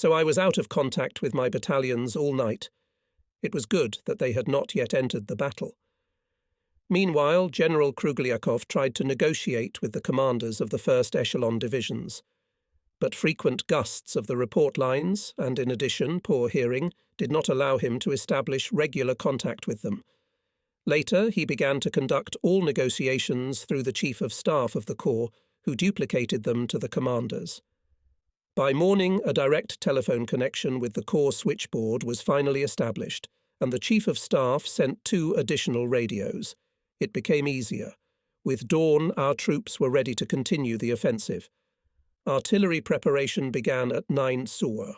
so I was out of contact with my battalions all night. It was good that they had not yet entered the battle. Meanwhile, General Krugliakov tried to negotiate with the commanders of the first echelon divisions. But frequent gusts of the report lines, and in addition poor hearing, did not allow him to establish regular contact with them. Later, he began to conduct all negotiations through the Chief of Staff of the Corps, who duplicated them to the commanders. By morning, a direct telephone connection with the Corps switchboard was finally established, and the Chief of Staff sent 2 additional radios. It became easier. With dawn, our troops were ready to continue the offensive. Artillery preparation began at 9 Suhr.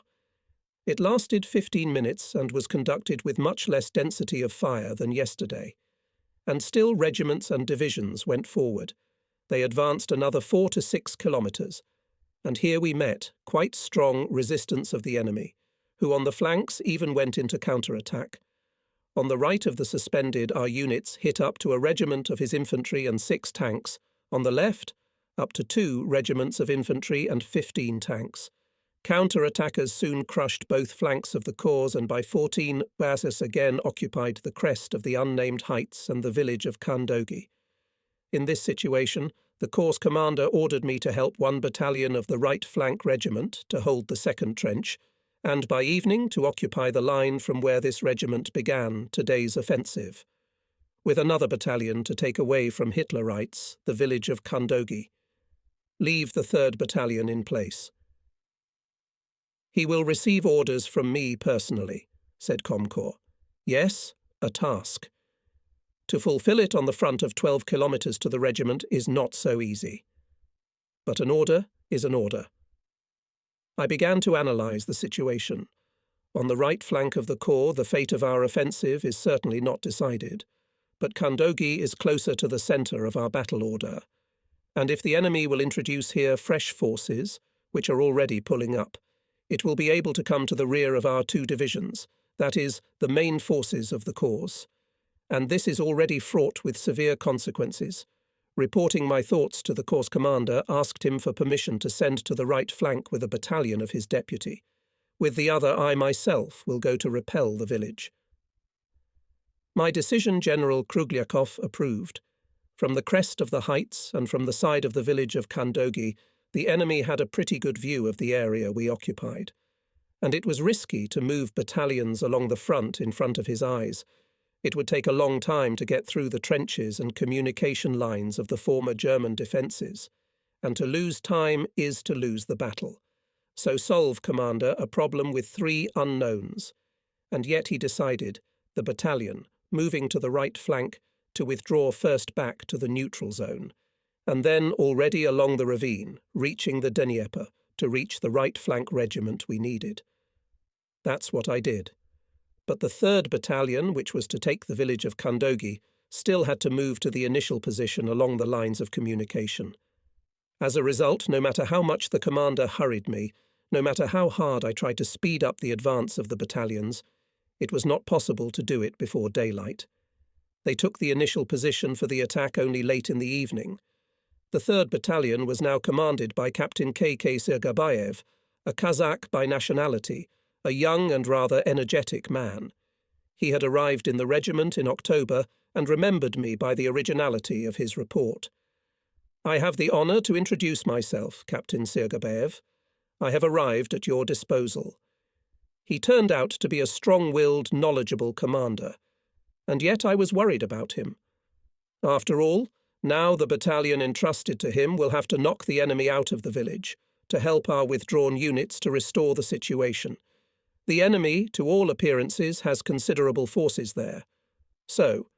It lasted 15 minutes and was conducted with much less density of fire than yesterday. And still regiments and divisions went forward. They advanced another 4 to 6 kilometres. And here we met quite strong resistance of the enemy, who on the flanks even went into counterattack. On the right of the suspended, our units hit up to a regiment of his infantry and 6 tanks. On the left, up to 2 regiments of infantry and 15 tanks. Counter-attackers soon crushed both flanks of the corps, and by 14 Basis again occupied the crest of the unnamed heights and the village of Kandogi. In this situation, the corps commander ordered me to help 1 battalion of the right flank regiment to hold the second trench, and by evening to occupy the line from where this regiment began today's offensive, with another battalion to take away from Hitlerites the village of Kandogi. Leave the 3rd Battalion in place. He will receive orders from me personally, said Comcorps. Yes, a task. To fulfill it on the front of 12 kilometres to the regiment is not so easy. But an order is an order. I began to analyse the situation. On the right flank of the corps, the fate of our offensive is certainly not decided, but Kandogi is closer to the centre of our battle order. And if the enemy will introduce here fresh forces, which are already pulling up, it will be able to come to the rear of our 2 divisions, that is, the main forces of the corps. And this is already fraught with severe consequences. Reporting my thoughts to the corps commander, asked him for permission to send to the right flank with a battalion of his deputy. With the other, I myself will go to repel the village. My decision General Krugliakov approved. From the crest of the heights and from the side of the village of Kandogi, the enemy had a pretty good view of the area we occupied, and it was risky to move battalions along the front in front of his eyes. It would take a long time to get through the trenches and communication lines of the former German defences, and to lose time is to lose the battle. So solve, Commander, a problem with 3 unknowns. And yet he decided, the battalion, moving to the right flank, to withdraw first back to the neutral zone, and then already along the ravine, reaching the Dnieper, to reach the right flank regiment we needed. That's what I did. But the 3rd Battalion, which was to take the village of Kandogi, still had to move to the initial position along the lines of communication. As a result, no matter how much the commander hurried me, no matter how hard I tried to speed up the advance of the battalions, it was not possible to do it before daylight. They took the initial position for the attack only late in the evening. The 3rd Battalion was now commanded by Captain K.K. Sergabayev, a Kazakh by nationality, a young and rather energetic man. He had arrived in the regiment in October and remembered me by the originality of his report. I have the honour to introduce myself, Captain Sergabayev. I have arrived at your disposal. He turned out to be a strong-willed, knowledgeable commander, and yet I was worried about him. After all, now the battalion entrusted to him will have to knock the enemy out of the village, to help our withdrawn units to restore the situation. The enemy, to all appearances, has considerable forces there. So,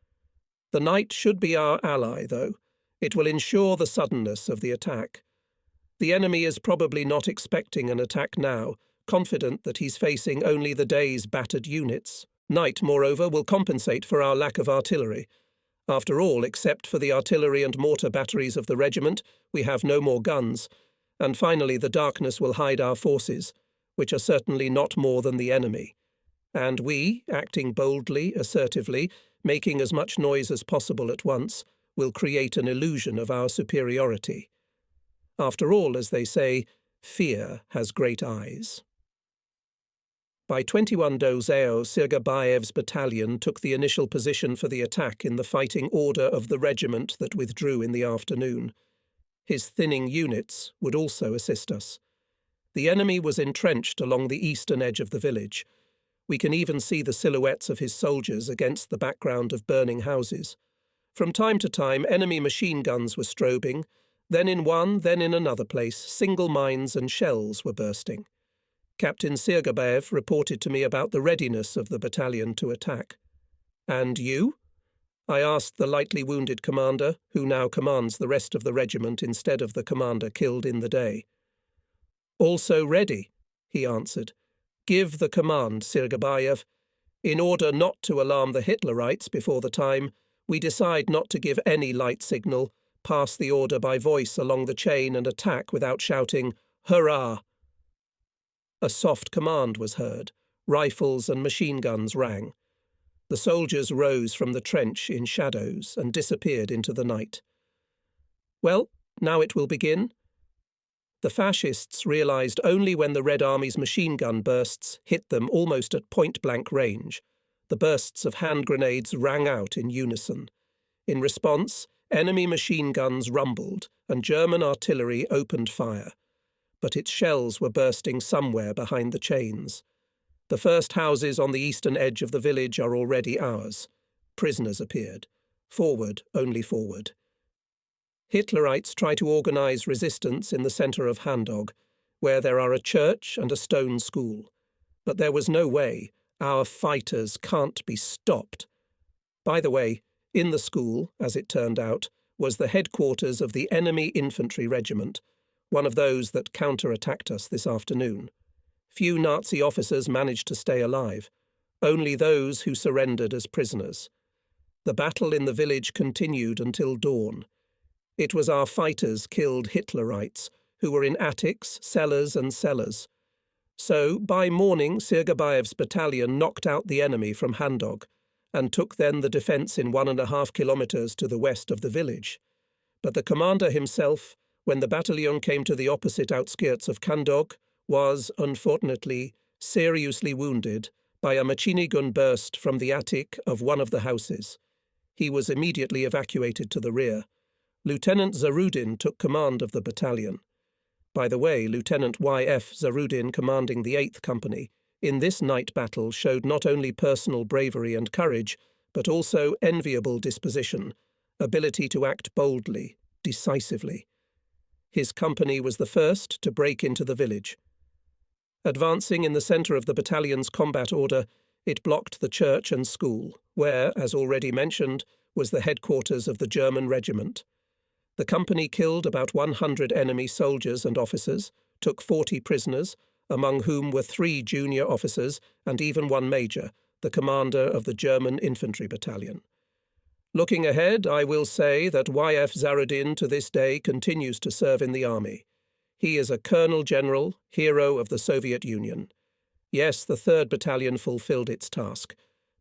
the night should be our ally, though. It will ensure the suddenness of the attack. The enemy is probably not expecting an attack now, confident that he's facing only the day's battered units. Night, moreover, will compensate for our lack of artillery. After all, except for the artillery and mortar batteries of the regiment, we have no more guns. And finally, the darkness will hide our forces, which are certainly not more than the enemy. And we, acting boldly, assertively, making as much noise as possible at once, will create an illusion of our superiority. After all, as they say, fear has great eyes. By 21 Dozeo, Sirgabayev's battalion took the initial position for the attack in the fighting order of the regiment that withdrew in the afternoon. His thinning units would also assist us. The enemy was entrenched along the eastern edge of the village. We can even see the silhouettes of his soldiers against the background of burning houses. From time to time, enemy machine guns were strobing. Then in one, then in another place, single mines and shells were bursting. Captain Sirgabayev reported to me about the readiness of the battalion to attack. "And you?" I asked the lightly wounded commander, who now commands the rest of the regiment instead of the commander killed in the day. "Also ready," he answered. "Give the command, Sirgabayev. In order not to alarm the Hitlerites before the time, we decide not to give any light signal, pass the order by voice along the chain and attack without shouting, 'Hurrah!'" A soft command was heard. Rifles and machine guns rang. The soldiers rose from the trench in shadows and disappeared into the night. Well, now it will begin. The fascists realized only when the Red Army's machine gun bursts hit them almost at point-blank range. The bursts of hand grenades rang out in unison. In response, enemy machine guns rumbled and German artillery opened fire. But its shells were bursting somewhere behind the chains. The first houses on the eastern edge of the village are already ours. Prisoners appeared. Forward, only forward. Hitlerites try to organize resistance in the centre of Handog, where there are a church and a stone school. But there was no way. Our fighters can't be stopped. By the way, in the school, as it turned out, was the headquarters of the enemy infantry regiment, one of those that counter-attacked us this afternoon. Few Nazi officers managed to stay alive, only those who surrendered as prisoners. The battle in the village continued until dawn. It was our fighters killed Hitlerites, who were in attics, cellars and cellars. So, by morning, Sirgabayev's battalion knocked out the enemy from Handog, and took then the defence in 1.5 kilometres to the west of the village. But the commander himself, when the battalion came to the opposite outskirts of Kandog, was, unfortunately, seriously wounded by a machine gun burst from the attic of one of the houses. He was immediately evacuated to the rear. Lieutenant Zarudin took command of the battalion. By the way, Lieutenant Y.F. Zarudin, commanding the 8th Company, in this night battle showed not only personal bravery and courage, but also enviable disposition, ability to act boldly, decisively. His company was the first to break into the village. Advancing in the centre of the battalion's combat order, it blocked the church and school, where, as already mentioned, was the headquarters of the German regiment. The company killed about 100 enemy soldiers and officers, took 40 prisoners, among whom were 3 junior officers and even 1 major, the commander of the German infantry battalion. Looking ahead, I will say that Y.F. Zarudin to this day continues to serve in the army. He is a colonel general, hero of the Soviet Union. Yes, the 3rd Battalion fulfilled its task,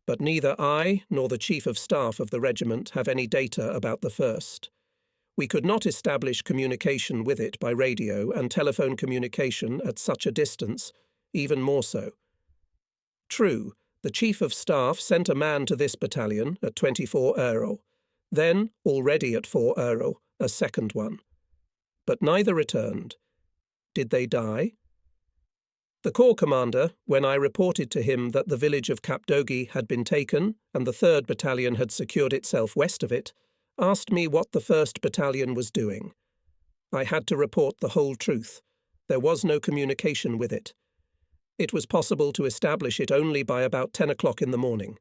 but neither I nor the Chief of Staff of the regiment have any data about the 1st. We could not establish communication with it by radio, and telephone communication at such a distance, even more so. True, the Chief of Staff sent a man to this battalion at 24 euro, then, already at 4 euro, a second one. But neither returned. Did they die? The corps commander, when I reported to him that the village of Kapdogi had been taken and the 3rd Battalion had secured itself west of it, asked me what the 1st Battalion was doing. I had to report the whole truth. There was no communication with it. It was possible to establish it only by about 10 o'clock in the morning.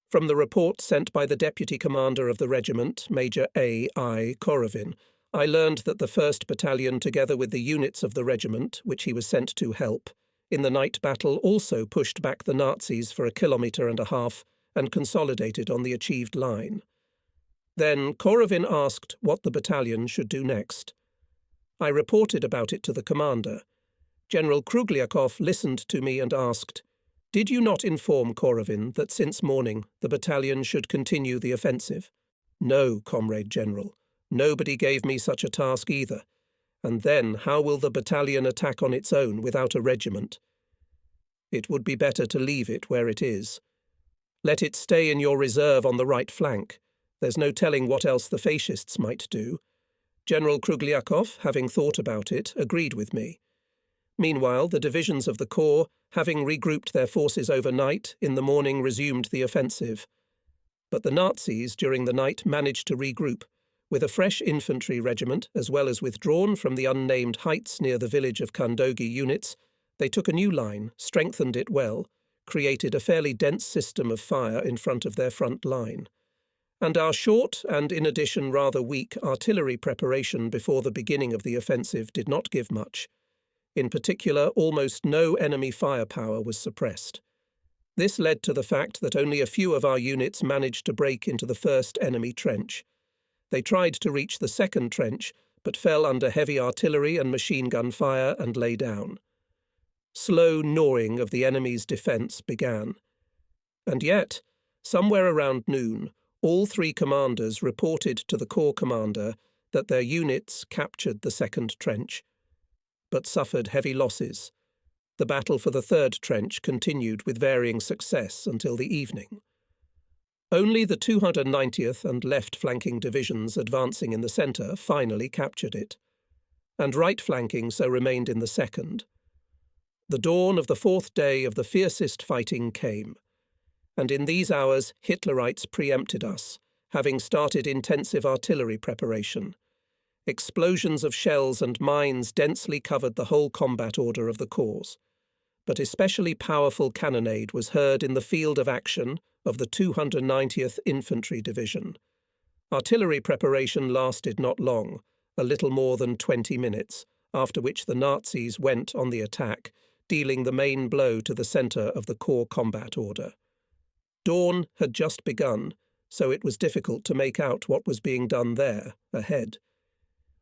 From the report sent by the deputy commander of the regiment, Major A.I. Korovin, I learned that the 1st Battalion, together with the units of the regiment, which he was sent to help, in the night battle also pushed back the Nazis for 1.5 kilometres and consolidated on the achieved line. Then Korovin asked what the battalion should do next. I reported about it to the commander. General Krugliakov listened to me and asked, "Did you not inform Korovin that since morning the battalion should continue the offensive?" "No, Comrade General. Nobody gave me such a task either. And then how will the battalion attack on its own without a regiment?" It would be better to leave it where it is. Let it stay in your reserve on the right flank. There's no telling what else the fascists might do. General Krugliakov, having thought about it, agreed with me. Meanwhile, the divisions of the corps, having regrouped their forces overnight, in the morning resumed the offensive. But the Nazis, during the night, managed to regroup. With a fresh infantry regiment, as well as withdrawn from the unnamed heights near the village of Kandogi units, they took a new line, strengthened it well, created a fairly dense system of fire in front of their front line. And our short and, in addition, rather weak artillery preparation before the beginning of the offensive did not give much. In particular, almost no enemy firepower was suppressed. This led to the fact that only a few of our units managed to break into the first enemy trench. They tried to reach the second trench, but fell under heavy artillery and machine gun fire and lay down. Slow gnawing of the enemy's defence began. And yet, somewhere around noon, all three commanders reported to the corps commander that their units captured the second trench, but suffered heavy losses. The battle for the third trench continued with varying success until the evening. Only the 290th and left-flanking divisions advancing in the centre finally captured it, and right-flanking so remained in the second. The dawn of the fourth day of the fiercest fighting came, and in these hours Hitlerites preempted us, having started intensive artillery preparation. Explosions of shells and mines densely covered the whole combat order of the corps, but especially powerful cannonade was heard in the field of action of the 290th Infantry Division. Artillery preparation lasted not long, a little more than 20 minutes, after which the Nazis went on the attack, dealing the main blow to the centre of the corps combat order. Dawn had just begun, so it was difficult to make out what was being done there, ahead.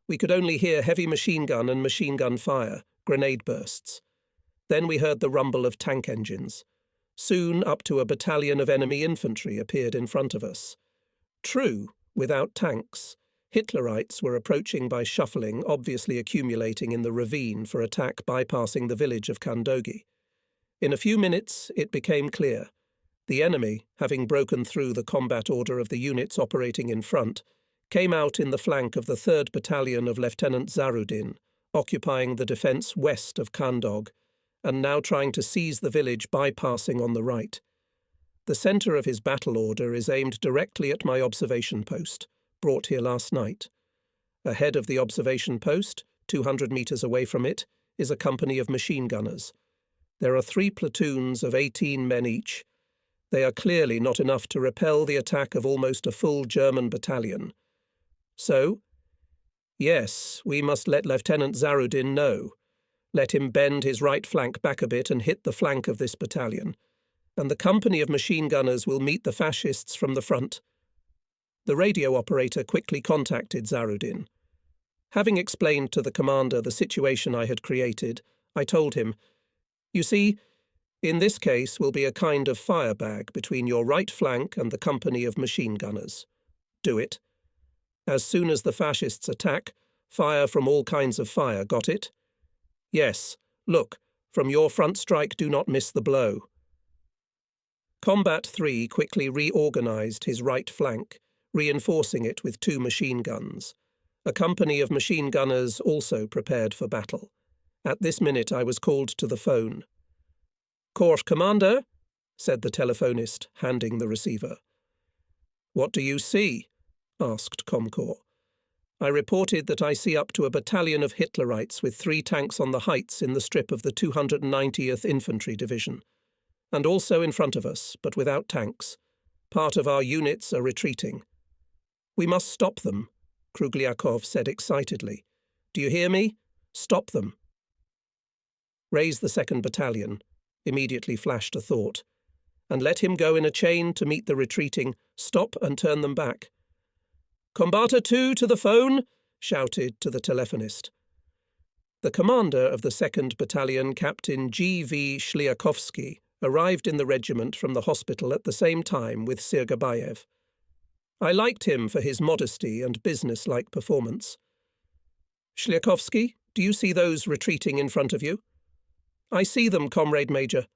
We could only hear heavy machine gun and machine gun fire, grenade bursts. Then we heard the rumble of tank engines. Soon up to a battalion of enemy infantry appeared in front of us. True, without tanks. Hitlerites were approaching by shuffling, obviously accumulating in the ravine for attack bypassing the village of Kandogi. In a few minutes it became clear. The enemy, having broken through the combat order of the units operating in front, came out in the flank of the 3rd Battalion of Lieutenant Zarudin, occupying the defence west of Kandog, and now trying to seize the village bypassing on the right. The centre of his battle order is aimed directly at my observation post, brought here last night. Ahead of the observation post, 200 metres away from it, is a company of machine gunners. There are 3 platoons of 18 men each. They are clearly not enough to repel the attack of almost a full German battalion. So, yes, we must let Lieutenant Zarudin know. Let him bend his right flank back a bit and hit the flank of this battalion, and the company of machine gunners will meet the fascists from the front. The radio operator quickly contacted Zarudin. Having explained to the commander the situation I had created, I told him, "You see, in this case will be a kind of fire bag between your right flank and the company of machine gunners. Do it. As soon as the fascists attack, fire from all kinds of fire, got it? Yes, look, from your front strike do not miss the blow." Combat 3 quickly reorganised his right flank, reinforcing it with 2 machine guns. A company of machine gunners also prepared for battle. At this minute I was called to the phone. "Corps Commander," said the telephonist, handing the receiver. "What do you see?" asked Comcorps. I reported that I see up to a battalion of Hitlerites with 3 tanks on the heights in the strip of the 290th Infantry Division, and also in front of us, but without tanks. Part of our units are retreating. "We must stop them," Krugliakov said excitedly. "Do you hear me? Stop them." "Raise the 2nd Battalion," immediately flashed a thought, "and let him go in a chain to meet the retreating. Stop and turn them back." "Combater 2 to the phone," shouted to the telephonist. The commander of the 2nd Battalion, Captain G.V. Shliakovsky, arrived in the regiment from the hospital at the same time with Sirgabayev. I liked him for his modesty and business-like performance. "Shliakovsky, do you see those retreating in front of you?" "I see them, Comrade Major."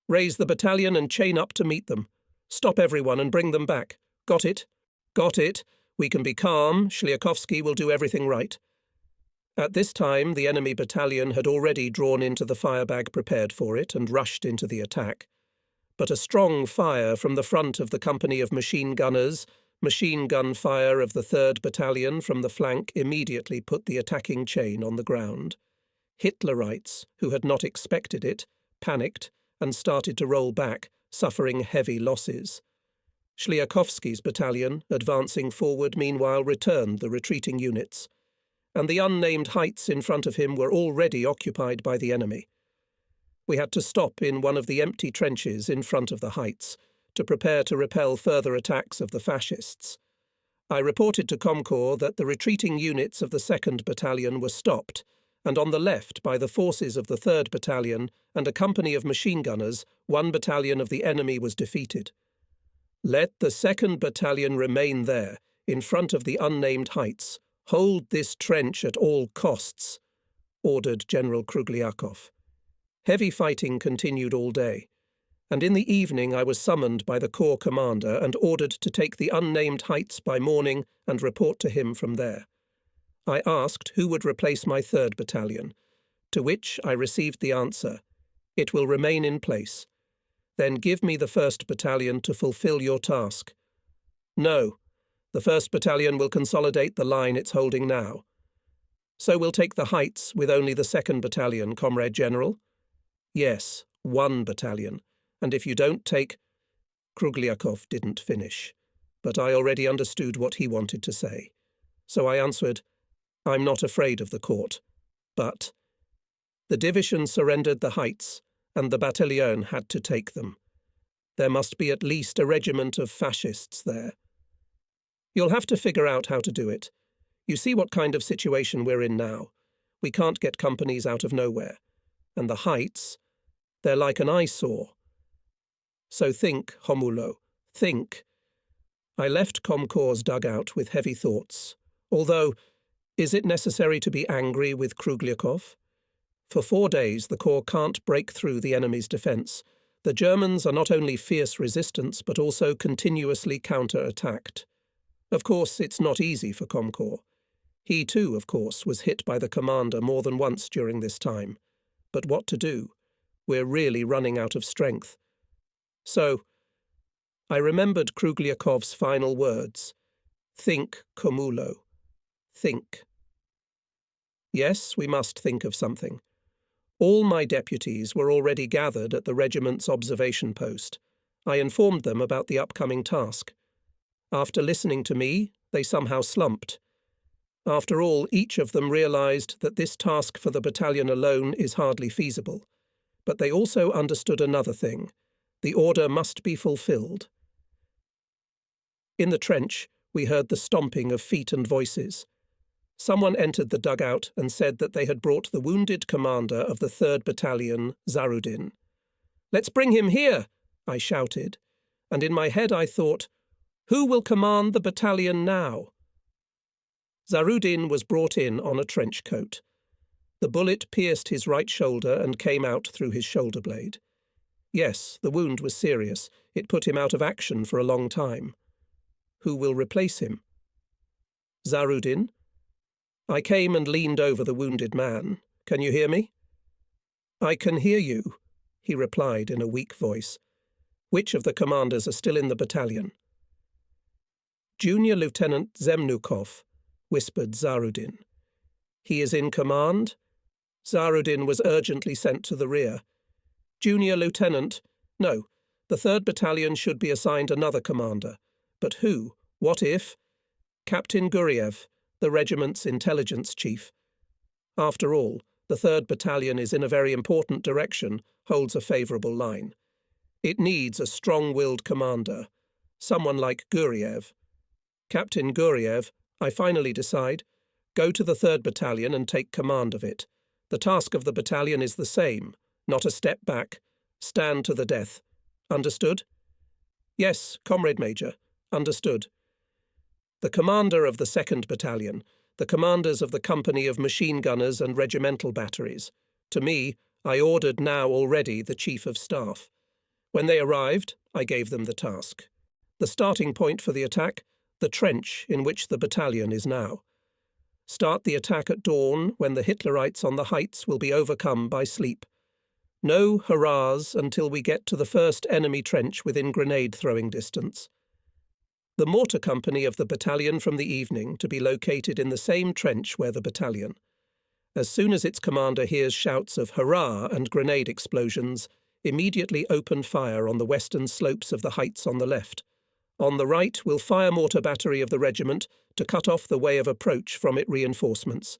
Raise the battalion and chain up to meet them. Stop everyone and bring them back. Got it? Got it. We can be calm. Shliakovsky will do everything right. At this time, the enemy battalion had already drawn into the firebag prepared for it and rushed into the attack. But a strong fire from the front of the company of machine gunners, machine gun fire of the 3rd Battalion from the flank immediately put the attacking chain on the ground. Hitlerites, who had not expected it, panicked and started to roll back, suffering heavy losses. Shliakovsky's battalion, advancing forward, meanwhile returned the retreating units, and the unnamed heights in front of him were already occupied by the enemy. We had to stop in one of the empty trenches in front of the heights to prepare to repel further attacks of the fascists. I reported to Comcorps that the retreating units of the 2nd Battalion were stopped, and on the left by the forces of the 3rd Battalion and a company of machine gunners, 1 battalion of the enemy was defeated. Let the 2nd Battalion remain there, in front of the unnamed heights. Hold this trench at all costs, ordered General Krugliakov. Heavy fighting continued all day, and in the evening I was summoned by the corps commander and ordered to take the unnamed heights by morning and report to him from there. I asked who would replace my 3rd Battalion, to which I received the answer, "It will remain in place. Then give me the 1st Battalion to fulfill your task." "No, the 1st Battalion will consolidate the line it's holding now." "So we'll take the heights with only the 2nd Battalion, Comrade General?" "Yes, 1 battalion, and if you don't take—" Krugliakov didn't finish, but I already understood what he wanted to say. So I answered, "I'm not afraid of the court, but—" The division surrendered the heights, and the battalion had to take them. There must be at least a regiment of fascists there. You'll have to figure out how to do it. You see what kind of situation we're in now. We can't get companies out of nowhere. And the heights, they're like an eyesore. So think, Homulo, think. I left Comcorps' dugout with heavy thoughts, although, is it necessary to be angry with Krugliakov? For 4 days the Corps can't break through the enemy's defence. The Germans are not only fierce resistance, but also continuously counter-attacked. Of course, it's not easy for Comcorps. He too, of course, was hit by the commander more than once during this time. But what to do? We're really running out of strength. So, I remembered Krugliakov's final words. Think, Komulo. Think. Yes, we must think of something. All my deputies were already gathered at the regiment's observation post. I informed them about the upcoming task. After listening to me, they somehow slumped. After all, each of them realized that this task for the battalion alone is hardly feasible. But they also understood another thing. The order must be fulfilled. In the trench, we heard the stomping of feet and voices. Someone entered the dugout and said that they had brought the wounded commander of the 3rd Battalion, Zarudin. "Let's bring him here!" I shouted, and in my head I thought, who will command the battalion now? Zarudin was brought in on a trench coat. The bullet pierced his right shoulder and came out through his shoulder blade. Yes, the wound was serious. It put him out of action for a long time. Who will replace him? Zarudin? I came and leaned over the wounded man. "Can you hear me?" "I can hear you," he replied in a weak voice. "Which of the commanders are still in the battalion?" "Junior Lieutenant Zemnukov," whispered Zarudin. "He is in command?" Zarudin was urgently sent to the rear. "Junior Lieutenant, no, the 3rd Battalion should be assigned another commander. But who? What if? Captain Guriev, the regiment's intelligence chief. After all, the 3rd Battalion is in a very important direction, holds a favourable line. It needs a strong-willed commander, someone like Guriev. Captain Guriev, I finally decide, go to the 3rd Battalion and take command of it. The task of the battalion is the same, not a step back. Stand to the death. Understood? Yes, Comrade Major. Understood. The commander of the 2nd Battalion, the commanders of the company of machine gunners and regimental batteries. To me, I ordered now already the Chief of Staff. When they arrived, I gave them the task. The starting point for the attack, the trench in which the battalion is now. Start the attack at dawn when the Hitlerites on the heights will be overcome by sleep. No hurrahs until we get to the first enemy trench within grenade-throwing distance. The mortar company of the battalion from the evening to be located in the same trench where the battalion. As soon as its commander hears shouts of hurrah and grenade explosions, immediately open fire on the western slopes of the heights on the left. On the right will fire mortar battery of the regiment to cut off the way of approach from its reinforcements.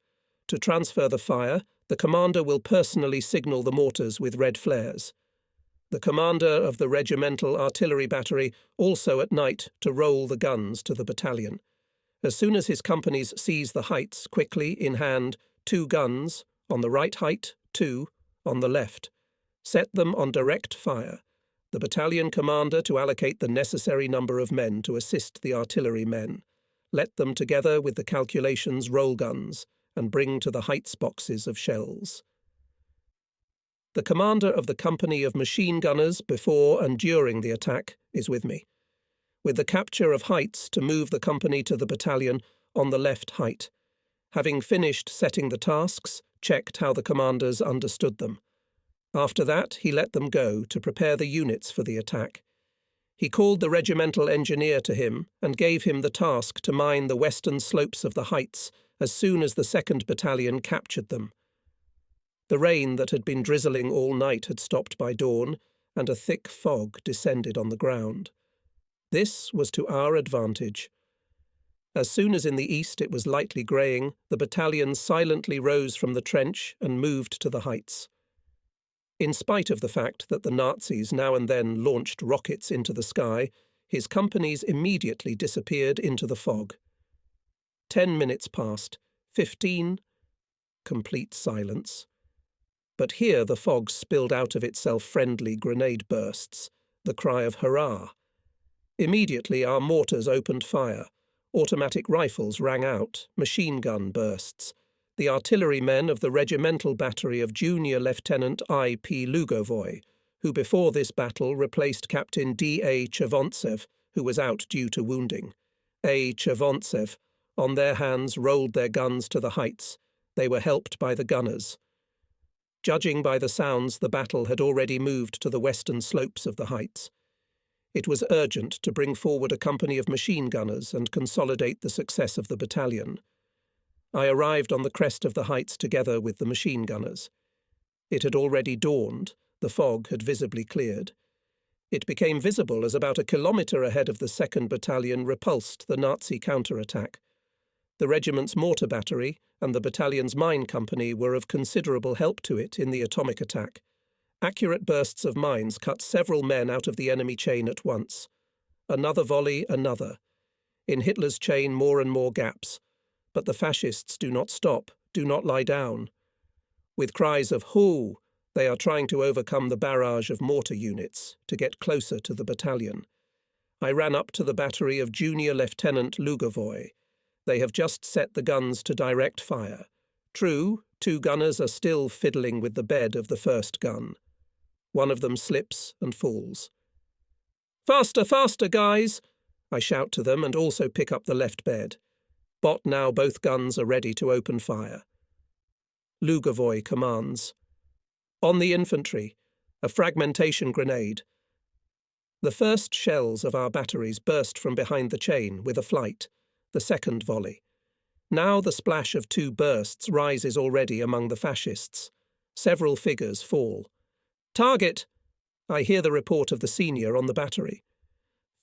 To transfer the fire, the commander will personally signal the mortars with red flares. The commander of the regimental artillery battery also at night to roll the guns to the battalion. As soon as his companies seize the heights, quickly, in hand, 2 guns, on the right height, 2, on the left. Set them on direct fire. The battalion commander to allocate the necessary number of men to assist the artillery men. Let them, together with the calculations, roll guns, and bring to the heights boxes of shells. The commander of the company of machine gunners before and during the attack is with me, with the capture of heights to move the company to the battalion on the left height. Having finished setting the tasks, checked how the commanders understood them. After that, he let them go to prepare the units for the attack. He called the regimental engineer to him and gave him the task to mine the western slopes of the heights as soon as the 2nd Battalion captured them. The rain that had been drizzling all night had stopped by dawn, and a thick fog descended on the ground. This was to our advantage. As soon as in the east it was lightly greying, the battalion silently rose from the trench and moved to the heights. In spite of the fact that the Nazis now and then launched rockets into the sky, his companies immediately disappeared into the fog. 10 minutes passed, 15, complete silence. But here the fog spilled out of itself friendly grenade bursts, the cry of hurrah. Immediately our mortars opened fire. Automatic rifles rang out, machine gun bursts. The artillerymen of the regimental battery of Junior Lieutenant I.P. Lugovoy, who before this battle replaced Captain D.A. Chevontsev, who was out due to wounding. A. Chevontsev, on their hands, rolled their guns to the heights. They were helped by the gunners. Judging by the sounds, the battle had already moved to the western slopes of the heights. It was urgent to bring forward a company of machine gunners and consolidate the success of the battalion. I arrived on the crest of the heights together with the machine gunners. It had already dawned, the fog had visibly cleared. It became visible as about a kilometre ahead of the 2nd Battalion repulsed the Nazi counterattack. The regiment's mortar battery and the battalion's mine company were of considerable help to it in the atomic attack. Accurate bursts of mines cut several men out of the enemy chain at once. Another volley, another. In Hitler's chain more and more gaps. But the fascists do not stop, do not lie down. With cries of "Hoo!" they are trying to overcome the barrage of mortar units, to get closer to the battalion. I ran up to the battery of Junior Lieutenant Lugovoy. They have just set the guns to direct fire. True, 2 gunners are still fiddling with the bed of the first gun. One of them slips and falls. "Faster, faster, guys!" I shout to them and also pick up the left bed. But now both guns are ready to open fire. Lugovoy commands. "On the infantry, a fragmentation grenade." The first shells of our batteries burst from behind the chain with a flight, the second volley. Now the splash of 2 bursts rises already among the fascists. Several figures fall. "Target!" I hear the report of the senior on the battery.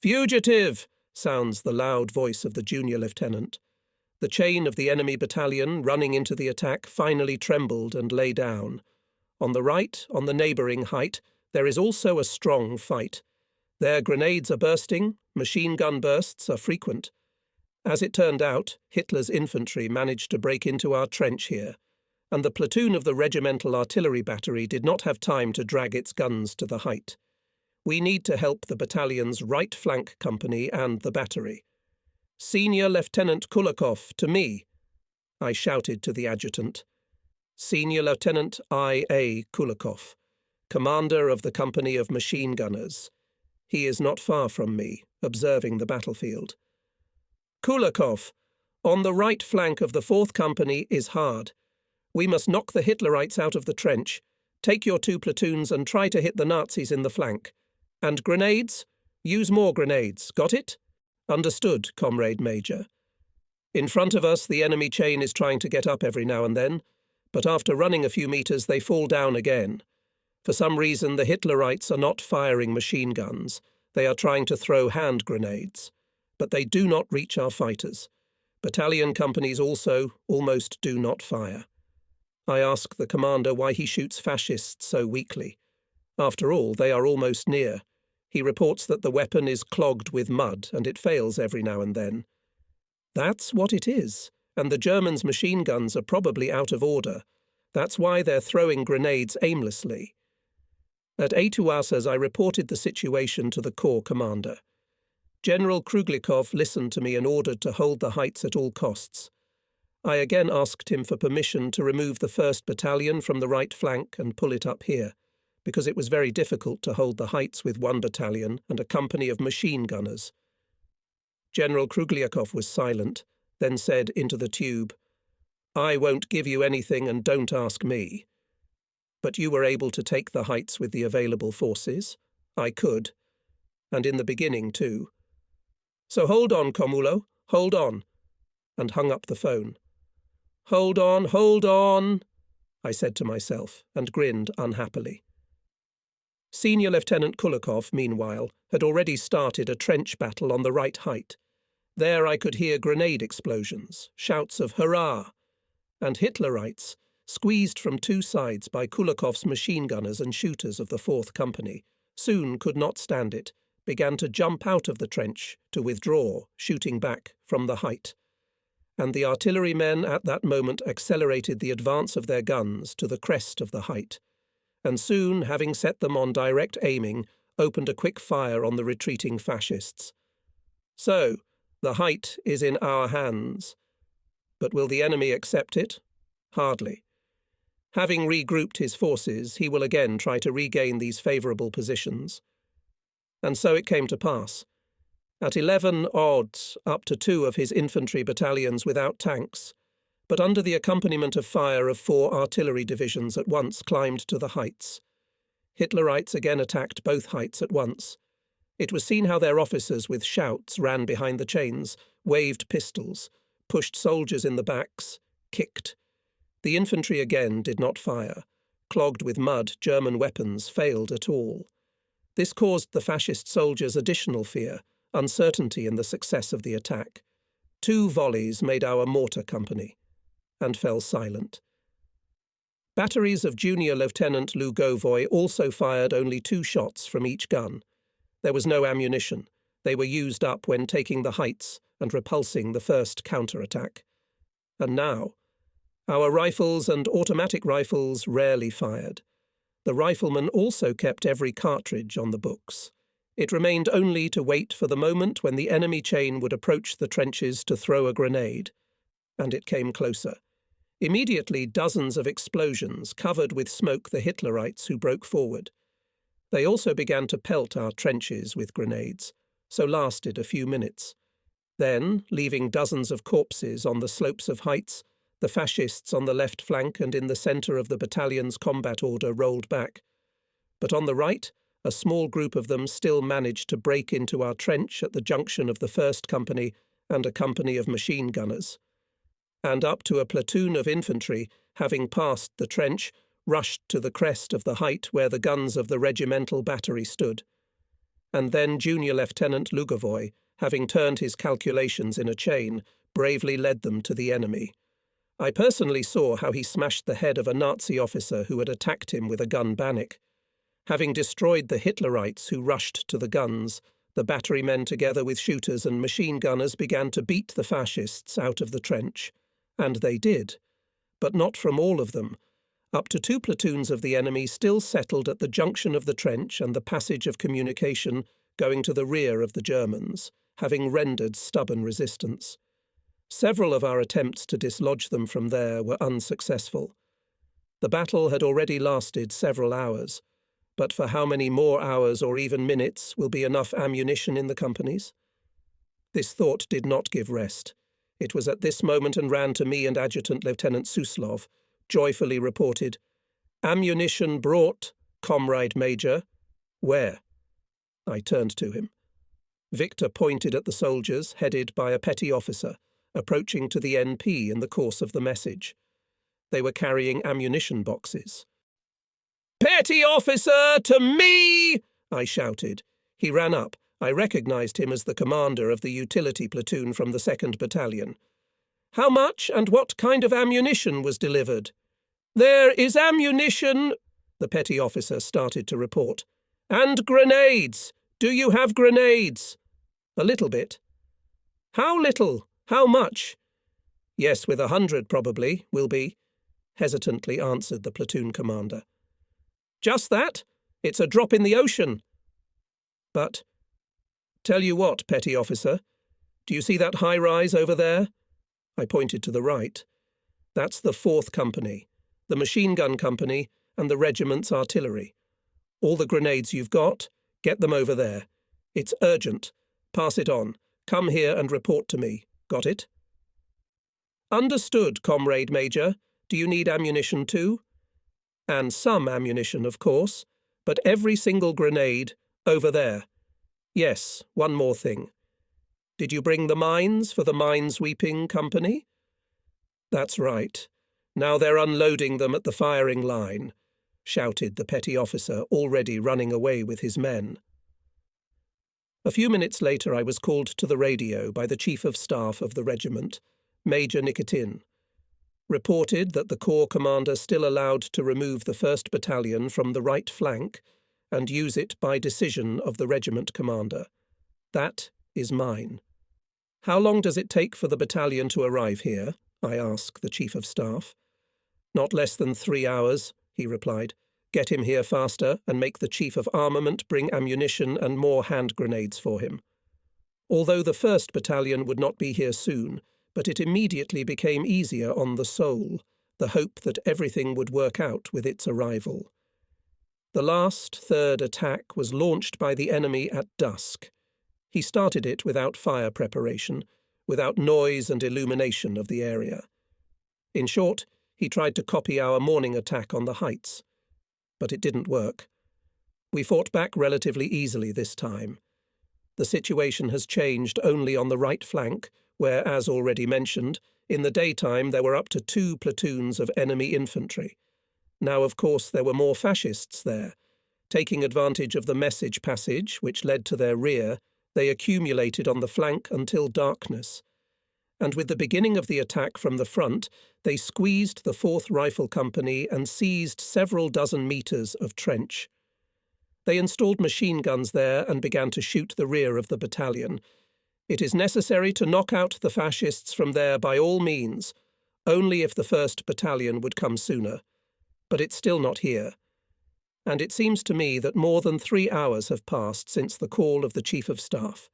"Fugitive!" sounds the loud voice of the junior lieutenant. The chain of the enemy battalion, running into the attack, finally trembled and lay down. On the right, on the neighbouring height, there is also a strong fight. Their grenades are bursting, machine gun bursts are frequent. As it turned out, Hitler's infantry managed to break into our trench here, and the platoon of the regimental artillery battery did not have time to drag its guns to the height. We need to help the battalion's right flank company and the battery. "Senior Lieutenant Kulikov, to me!" I shouted to the adjutant. Senior Lieutenant I.A. Kulikov, commander of the company of machine gunners. He is not far from me, observing the battlefield. Kulikov, on the right flank of the 4th Company is hard. We must knock the Hitlerites out of the trench. Take your 2 platoons and try to hit the Nazis in the flank. And grenades? Use more grenades. Got it? Understood, Comrade Major. In front of us, the enemy chain is trying to get up every now and then, but after running a few meters, they fall down again. For some reason, the Hitlerites are not firing machine guns. They are trying to throw hand grenades. But they do not reach our fighters. Battalion companies also almost do not fire. I ask the commander why he shoots fascists so weakly. After all, they are almost near. He reports that the weapon is clogged with mud and it fails every now and then. That's what it is, and the Germans' machine guns are probably out of order. That's why they're throwing grenades aimlessly. At Etuasas, I reported the situation to the Corps commander. General Kruglikov listened to me and ordered to hold the heights at all costs. I again asked him for permission to remove the 1st Battalion from the right flank and pull it up here, because it was very difficult to hold the heights with 1 battalion and a company of machine gunners. General Kruglikov was silent, then said into the tube, "I won't give you anything and don't ask me. But you were able to take the heights with the available forces. I could. And in the beginning, too. So hold on, Komulo, hold on," and hung up the phone. Hold on, I said to myself, and grinned unhappily. Senior Lieutenant Kulikov, meanwhile, had already started a trench battle on the right height. There I could hear grenade explosions, shouts of hurrah, and Hitlerites, squeezed from 2 sides by Kulikov's machine gunners and shooters of the 4th Company, soon could not stand it, began to jump out of the trench, to withdraw, shooting back from the height. And the artillerymen at that moment accelerated the advance of their guns to the crest of the height, and soon, having set them on direct aiming, opened a quick fire on the retreating fascists. So, the height is in our hands. But will the enemy accept it? Hardly. Having regrouped his forces, he will again try to regain these favourable positions. And so it came to pass. At 11 odds, up to 2 of his infantry battalions without tanks, but under the accompaniment of fire of 4 artillery divisions at once climbed to the heights. Hitlerites again attacked both heights at once. It was seen how their officers with shouts ran behind the chains, waved pistols, pushed soldiers in the backs, kicked. The infantry again did not fire. Clogged with mud, German weapons failed at all. This caused the fascist soldiers additional fear, uncertainty in the success of the attack. 2 volleys made our mortar company, and fell silent. Batteries of Junior Lieutenant Lugovoy also fired only 2 shots from each gun. There was no ammunition. They were used up when taking the heights and repulsing the first counterattack. And now, our rifles and automatic rifles rarely fired. The riflemen also kept every cartridge on the books. It remained only to wait for the moment when the enemy chain would approach the trenches to throw a grenade. And it came closer. Immediately dozens of explosions covered with smoke the Hitlerites who broke forward. They also began to pelt our trenches with grenades, so lasted a few minutes. Then, leaving dozens of corpses on the slopes of heights, the fascists on the left flank and in the centre of the battalion's combat order rolled back. But on the right, a small group of them still managed to break into our trench at the junction of the 1st Company and a company of machine gunners. And up to a platoon of infantry, having passed the trench, rushed to the crest of the height where the guns of the regimental battery stood. And then Junior Lieutenant Lugovoy, having turned his calculations in a chain, bravely led them to the enemy. I personally saw how he smashed the head of a Nazi officer who had attacked him with a gun bannock. Having destroyed the Hitlerites who rushed to the guns, the batterymen together with shooters and machine gunners began to beat the fascists out of the trench. And they did. But not from all of them. Up to 2 platoons of the enemy still settled at the junction of the trench and the passage of communication going to the rear of the Germans, having rendered stubborn resistance. Several of our attempts to dislodge them from there were unsuccessful. The battle had already lasted several hours, But for how many more hours or even minutes will be enough ammunition in the companies? This thought did not give rest. It was at this moment and ran to me, and Adjutant Lieutenant Suslov joyfully reported, "Ammunition brought, Comrade Major." "Where?" I turned to him. Victor pointed at the soldiers, headed by a petty officer, approaching to the NP in the course of the message. They were carrying ammunition boxes. "Petty officer, to me!" I shouted. He ran up. I recognized him as the commander of the utility platoon from the 2nd Battalion. "How much and what kind of ammunition was delivered?" "There is ammunition," the petty officer started to report. "And grenades. Do you have grenades?" "A little bit." "How little? How much?" "Yes, with 100 probably, will be," hesitantly answered the platoon commander. "Just that? It's a drop in the ocean." "But, tell you what, petty officer, do you see that high-rise over there?" I pointed to the right. "That's the 4th Company, the machine gun company, and the regiment's artillery. All the grenades you've got, get them over there. It's urgent. Pass it on. Come here and report to me. Got it?" "Understood, Comrade Major. Do you need ammunition too?" "And some ammunition, of course, but every single grenade, over there. Yes, one more thing. Did you bring the mines for the mine-sweeping company?" "That's right. Now they're unloading them at the firing line," shouted the petty officer, already running away with his men. A few minutes later I was called to the radio by the Chief of Staff of the regiment, Major Nikitin. Reported that the Corps commander still allowed to remove the 1st Battalion from the right flank and use it by decision of the regiment commander. That is mine. "How long does it take for the battalion to arrive here?" I asked the Chief of Staff. "Not less than 3 hours," he replied. "Get him here faster and make the Chief of Armament bring ammunition and more hand grenades for him." Although the 1st Battalion would not be here soon, but it immediately became easier on the soul, the hope that everything would work out with its arrival. The last, 3rd attack was launched by the enemy at dusk. He started it without fire preparation, without noise and illumination of the area. In short, he tried to copy our morning attack on the heights. But it didn't work. We fought back relatively easily this time. The situation has changed only on the right flank, where, as already mentioned, in the daytime there were up to 2 platoons of enemy infantry. Now, of course, there were more fascists there. Taking advantage of the message passage, which led to their rear, they accumulated on the flank until darkness. And with the beginning of the attack from the front, they squeezed the 4th Rifle Company and seized several dozen metres of trench. They installed machine guns there and began to shoot the rear of the battalion. It is necessary to knock out the fascists from there by all means, only if the 1st Battalion would come sooner. But it's still not here. And it seems to me that more than 3 hours have passed since the call of the Chief of Staff.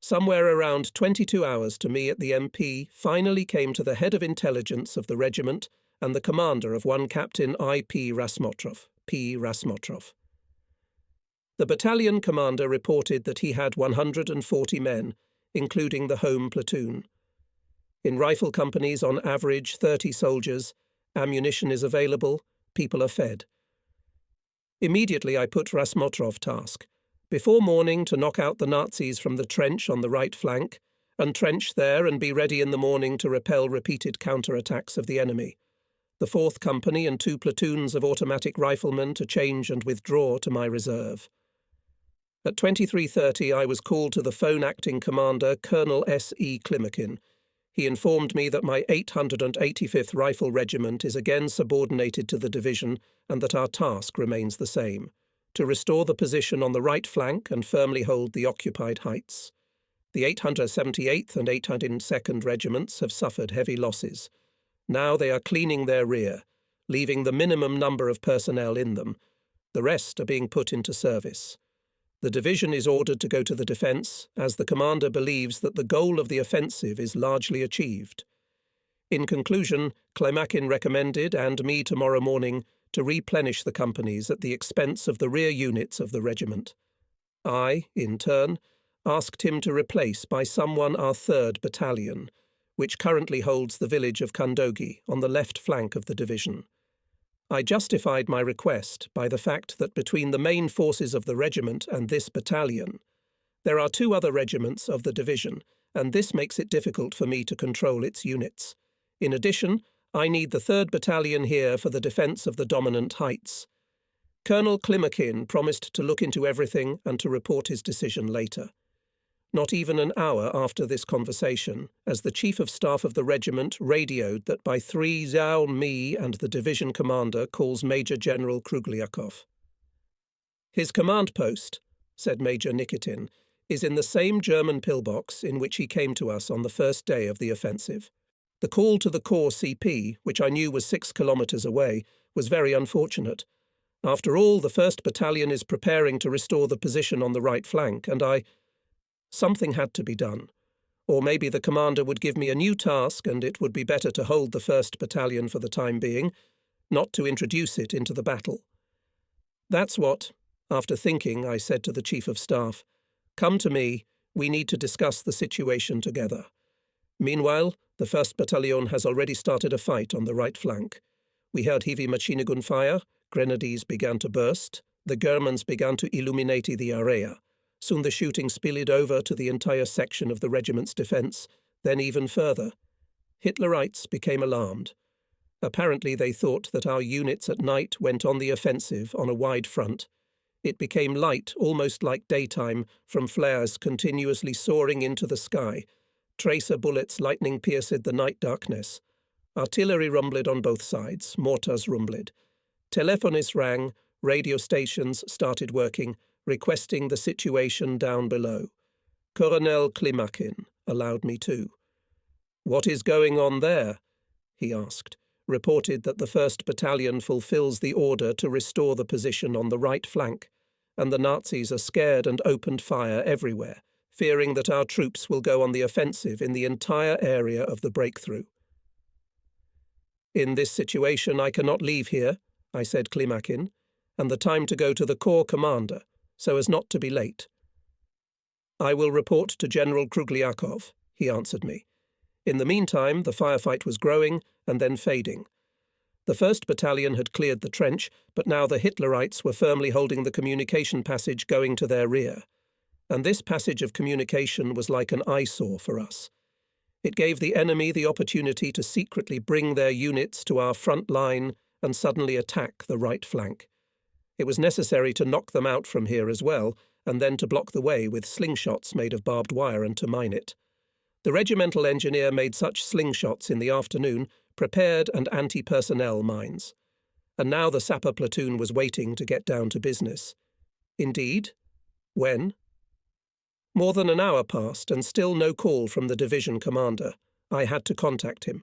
Somewhere around 22 hours to me at the MP finally came to the head of intelligence of the regiment and the commander of one Captain I.P. Rasmotrov, P. Rasmotrov. The battalion commander reported that he had 140 men, including the home platoon. In rifle companies, on average 30 soldiers, ammunition is available, people are fed. Immediately I put Rasmotrov task. Before morning to knock out the Nazis from the trench on the right flank, entrench there and be ready in the morning to repel repeated counterattacks of the enemy. The 4th Company and 2 platoons of automatic riflemen to change and withdraw to my reserve. At 23:30 I was called to the phone-acting commander, Colonel S.E. Klimakin. He informed me that my 885th Rifle Regiment is again subordinated to the division and that our task remains the same, to restore the position on the right flank and firmly hold the occupied heights. The 878th and 802nd Regiments have suffered heavy losses. Now they are cleaning their rear, leaving the minimum number of personnel in them. The rest are being put into service. The division is ordered to go to the defence, as the commander believes that the goal of the offensive is largely achieved. In conclusion, Klimakin recommended, and me tomorrow morning, to replenish the companies at the expense of the rear units of the regiment. I, in turn, asked him to replace by someone our 3rd Battalion, which currently holds the village of Kandogi on the left flank of the division. I justified my request by the fact that between the main forces of the regiment and this battalion, there are 2 other regiments of the division, and this makes it difficult for me to control its units. In addition, I need the 3rd Battalion here for the defence of the dominant heights. Colonel Klimakin promised to look into everything and to report his decision later. Not even an hour after this conversation, as the Chief of Staff of the regiment radioed that by 3 Zhao Mi and the division commander calls Major General Krugliakov. His command post, said Major Nikitin, is in the same German pillbox in which he came to us on the first day of the offensive. The call to the Corps CP, which I knew was 6 kilometres away, was very unfortunate. After all, the 1st Battalion is preparing to restore the position on the right flank, and something had to be done. Or maybe the commander would give me a new task and it would be better to hold the 1st Battalion for the time being, not to introduce it into the battle. That's what, after thinking, I said to the Chief of Staff, "Come to me, we need to discuss the situation together." Meanwhile, the 1st Battalion has already started a fight on the right flank. We heard heavy machine gun fire, grenades began to burst, the Germans began to illuminate the area. Soon the shooting spilled over to the entire section of the regiment's defence, then even further. Hitlerites became alarmed. Apparently they thought that our units at night went on the offensive on a wide front. It became light, almost like daytime, from flares continuously soaring into the sky. Tracer bullets lightning pierced the night darkness. Artillery rumbled on both sides, mortars rumbled. Telephones rang, radio stations started working, requesting the situation down below. Colonel Klimakin allowed me to. "What is going on there?" he asked. Reported that the 1st Battalion fulfills the order to restore the position on the right flank, and the Nazis are scared and opened fire everywhere, fearing that our troops will go on the offensive in the entire area of the breakthrough. "In this situation I cannot leave here," I said Klimakin, "and the time to go to the Corps commander, so as not to be late." "I will report to General Krugliakov," he answered me. In the meantime, the firefight was growing and then fading. The 1st Battalion had cleared the trench, but now the Hitlerites were firmly holding the communication passage going to their rear. And this passage of communication was like an eyesore for us. It gave the enemy the opportunity to secretly bring their units to our front line and suddenly attack the right flank. It was necessary to knock them out from here as well, and then to block the way with slingshots made of barbed wire and to mine it. The regimental engineer made such slingshots in the afternoon, prepared and anti-personnel mines. And now the sapper platoon was waiting to get down to business. Indeed? When? More than an hour passed, and still no call from the division commander. I had to contact him.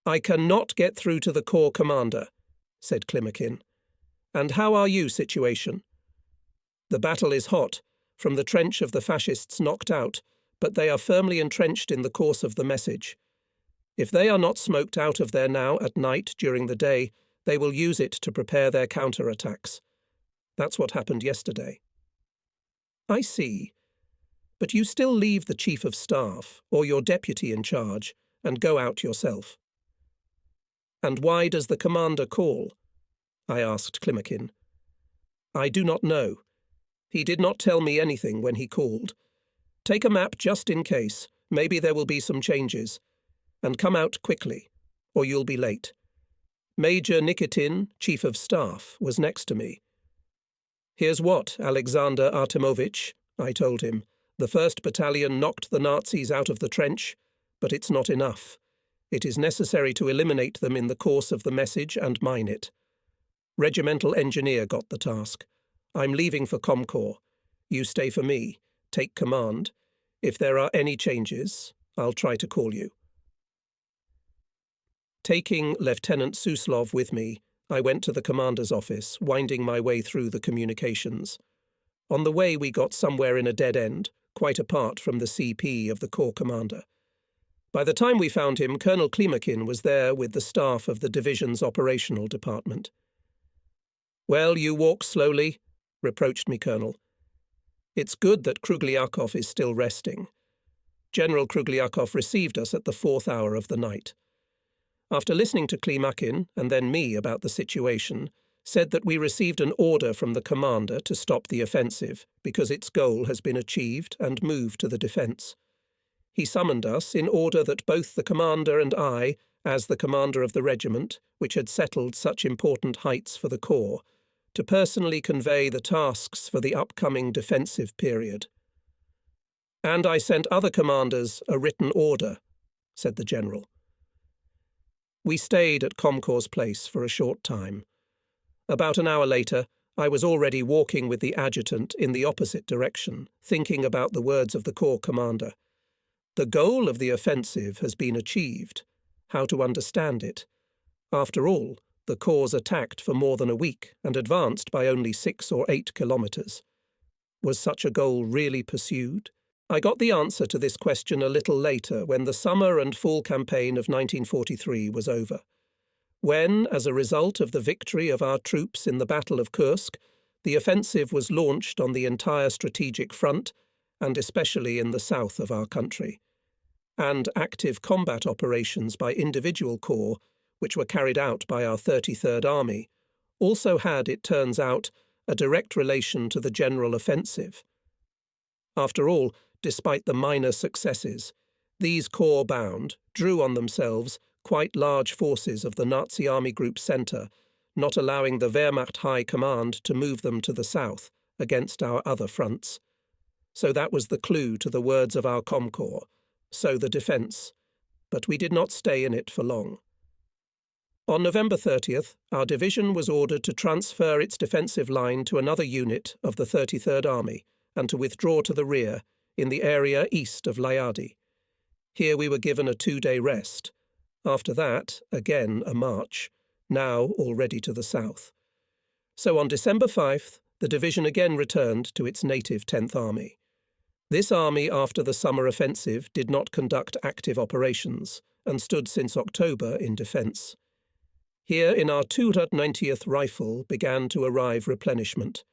"I cannot get through to the Corps commander," said Klimakin. "And how are you, situation?" "The battle is hot, from the trench of the fascists knocked out, but they are firmly entrenched in the course of the message. If they are not smoked out of there now at night during the day, they will use it to prepare their counterattacks. That's what happened yesterday." "I see. But you still leave the Chief of Staff, or your deputy in charge, and go out yourself." "And why does the commander call?" I asked Klimakin. "I do not know. He did not tell me anything when he called. Take a map just in case. Maybe there will be some changes. And come out quickly, or you'll be late." Major Nikitin, Chief of Staff, was next to me. "Here's what, Alexander Artemovich," I told him. "The 1st Battalion knocked the Nazis out of the trench, but it's not enough. It is necessary to eliminate them in the course of the message and mine it. Regimental engineer got the task. I'm leaving for Comcorps. You stay for me. Take command. If there are any changes, I'll try to call you." Taking Lieutenant Suslov with me, I went to the commander's office, winding my way through the communications. On the way we got somewhere in a dead end, quite apart from the CP of the Corps commander. By the time we found him, Colonel Klimakin was there with the staff of the division's operational department. "Well, you walk slowly," reproached me Colonel. "It's good that Krugliakov is still resting." General Krugliakov received us at the 4th hour of the night. After listening to Klimakin, and then me about the situation, said that we received an order from the commander to stop the offensive because its goal has been achieved and move to the defence. He summoned us in order that both the commander and I, as the commander of the regiment, which had settled such important heights for the corps, to personally convey the tasks for the upcoming defensive period. "And I sent other commanders a written order," said the general. We stayed at Comcorps Place for a short time. About an hour later, I was already walking with the adjutant in the opposite direction, thinking about the words of the corps commander. The goal of the offensive has been achieved. How to understand it? After all, the corps attacked for more than a week and advanced by only 6 or 8 kilometres. Was such a goal really pursued? I got the answer to this question a little later, when the summer and fall campaign of 1943 was over. When, as a result of the victory of our troops in the Battle of Kursk, the offensive was launched on the entire strategic front, and especially in the south of our country, and active combat operations by individual corps, which were carried out by our 33rd Army, also had, it turns out, a direct relation to the general offensive. After all, despite the minor successes, these corps-bound drew on themselves quite large forces of the Nazi Army Group Centre, not allowing the Wehrmacht High Command to move them to the south against our other fronts. So that was the clue to the words of our Comcorps, so the defence, but we did not stay in it for long. On November 30th, our division was ordered to transfer its defensive line to another unit of the 33rd Army and to withdraw to the rear, in the area east of Lyadi. Here we were given a 2-day rest. After that, again a march, now already to the south. So on December 5th, the division again returned to its native 10th Army. This army, after the summer offensive, did not conduct active operations and stood since October in defence. Here in our 290th Rifle began to arrive replenishment.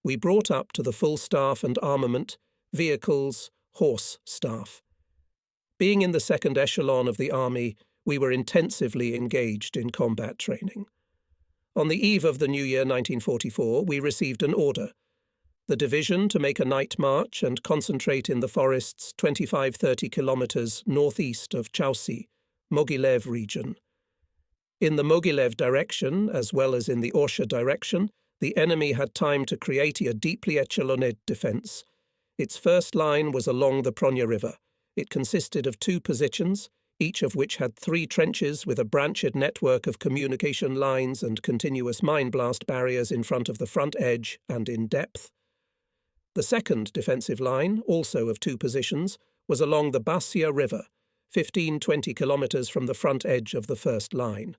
We brought up to the full staff and armament, vehicles, horse staff. Being in the second echelon of the army, we were intensively engaged in combat training. On the eve of the New Year 1944, we received an order. The division to make a night march and concentrate in the forests 25-30 kilometres northeast of Chausi, Mogilev region. In the Mogilev direction, as well as in the Orsha direction, the enemy had time to create a deeply echeloned defence. Its first line was along the Pronya River. It consisted of 2 positions, each of which had 3 trenches with a branched network of communication lines and continuous mine blast barriers in front of the front edge and in depth. The second defensive line, also of 2 positions, was along the Basia River, 15-20 kilometres from the front edge of the first line.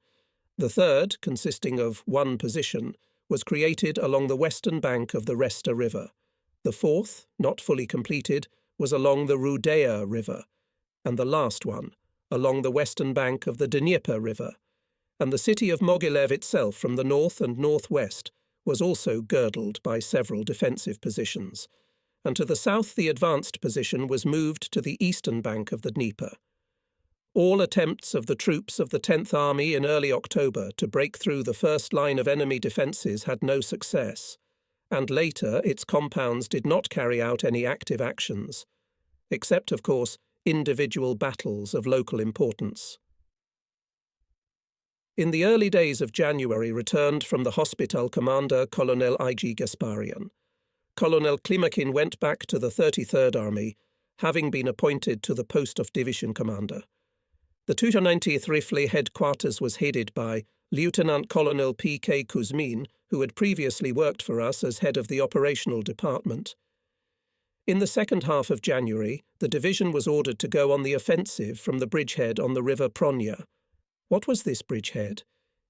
The third, consisting of 1 position, was created along the western bank of the Resta River. The fourth, not fully completed, was along the Rudea River, and the last one, along the western bank of the Dnieper River. And the city of Mogilev itself from the north and northwest was also girdled by several defensive positions, and to the south the advanced position was moved to the eastern bank of the Dnieper. All attempts of the troops of the 10th Army in early October to break through the first line of enemy defences had no success, and later its compounds did not carry out any active actions, except, of course, individual battles of local importance. In the early days of January returned from the hospital commander Colonel I.G. Gasparian. Colonel Klimakin went back to the 33rd Army, having been appointed to the post of division commander. The 290th Rifle headquarters was headed by Lieutenant Colonel P.K. Kuzmin, who had previously worked for us as head of the operational department. In the second half of January, the division was ordered to go on the offensive from the bridgehead on the river Pronya. What was this bridgehead?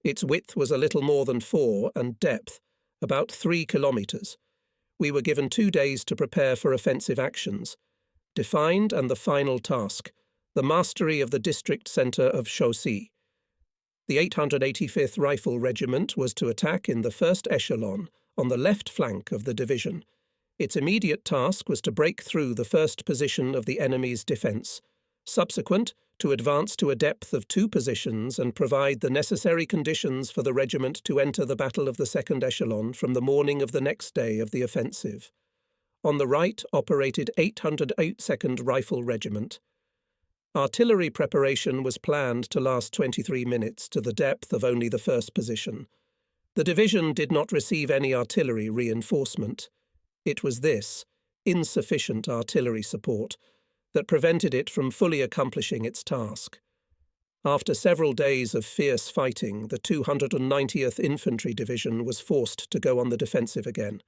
Its width was a little more than 4 and depth, about 3 kilometres. We were given 2 days to prepare for offensive actions. Defined and the final task, the mastery of the district centre of Chaussy. The 885th Rifle Regiment was to attack in the first echelon on the left flank of the division. Its immediate task was to break through the first position of the enemy's defence, subsequent to advance to a depth of 2 positions and provide the necessary conditions for the regiment to enter the battle of the second echelon from the morning of the next day of the offensive. On the right operated 802nd Rifle Regiment. Artillery preparation was planned to last 23 minutes to the depth of only the first position. The division did not receive any artillery reinforcement. It was this, insufficient artillery support, that prevented it from fully accomplishing its task. After several days of fierce fighting, the 290th Infantry Division was forced to go on the defensive again.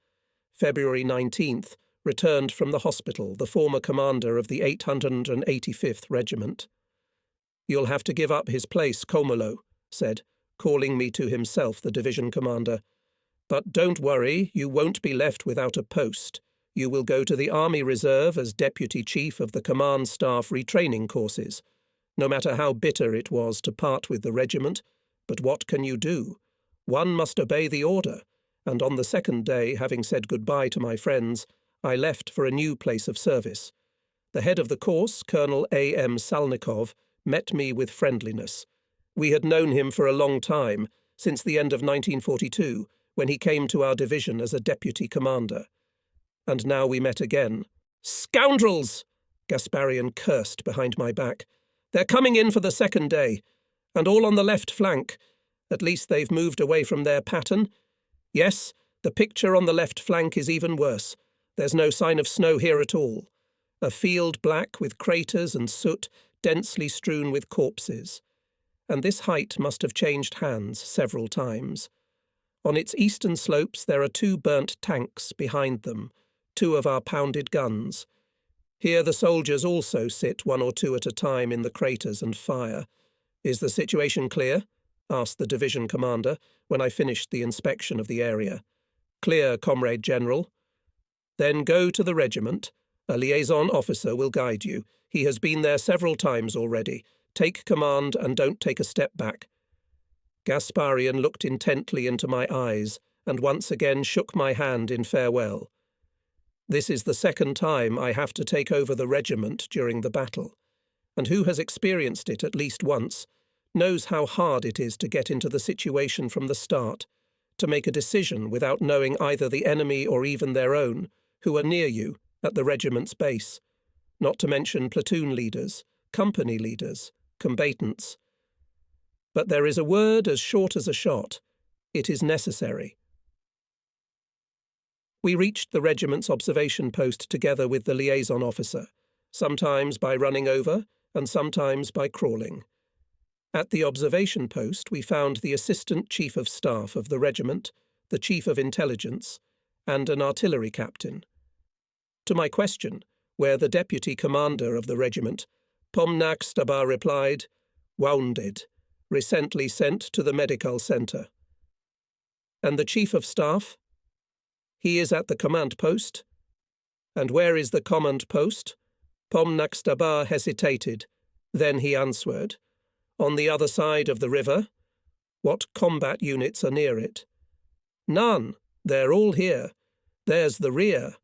February 19th, returned from the hospital the former commander of the 885th Regiment. "You'll have to give up his place, Komolo," said, calling me to himself, the division commander. "But don't worry, you won't be left without a post. You will go to the Army Reserve as Deputy Chief of the Command Staff Retraining Courses. No matter how bitter it was to part with the regiment, but what can you do? One must obey the order, and on the second day, having said goodbye to my friends, I left for a new place of service. The head of the course, Colonel A.M. Salnikov, met me with friendliness. We had known him for a long time, since the end of 1942, when he came to our division as a deputy commander. And now we met again. "Scoundrels!" Gasparian cursed behind my back. "They're coming in for the second day, and all on the left flank. At least they've moved away from their pattern. Yes, the picture on the left flank is even worse. There's no sign of snow here at all. A field black with craters and soot, densely strewn with corpses. And this height must have changed hands several times. On its eastern slopes there are 2 burnt tanks behind them, 2 of our pounded guns. Here the soldiers also sit 1 or 2 at a time in the craters and fire. Is the situation clear?" asked the division commander when I finished the inspection of the area. "Clear, Comrade General." "Then go to the regiment. A liaison officer will guide you. He has been there several times already. Take command and don't take a step back." Gasparian looked intently into my eyes and once again shook my hand in farewell. This is the second time I have to take over the regiment during the battle, and who has experienced it at least once knows how hard it is to get into the situation from the start, to make a decision without knowing either the enemy or even their own, who are near you at the regiment's base, not to mention platoon leaders, company leaders, combatants. But there is a word as short as a shot. It is necessary. We reached the regiment's observation post together with the liaison officer, sometimes by running over and sometimes by crawling. At the observation post we found the Assistant Chief of Staff of the regiment, the Chief of Intelligence, and an artillery captain. To my question, where the deputy commander of the regiment, Pomnak Staba replied, "Wounded, recently sent to the medical centre." "And the Chief of Staff?" "He is at the command post." "And where is the command post?" Pomnak Staba hesitated. Then he answered, "On the other side of the river." "What combat units are near it?" "None. They're all here. There's the rear."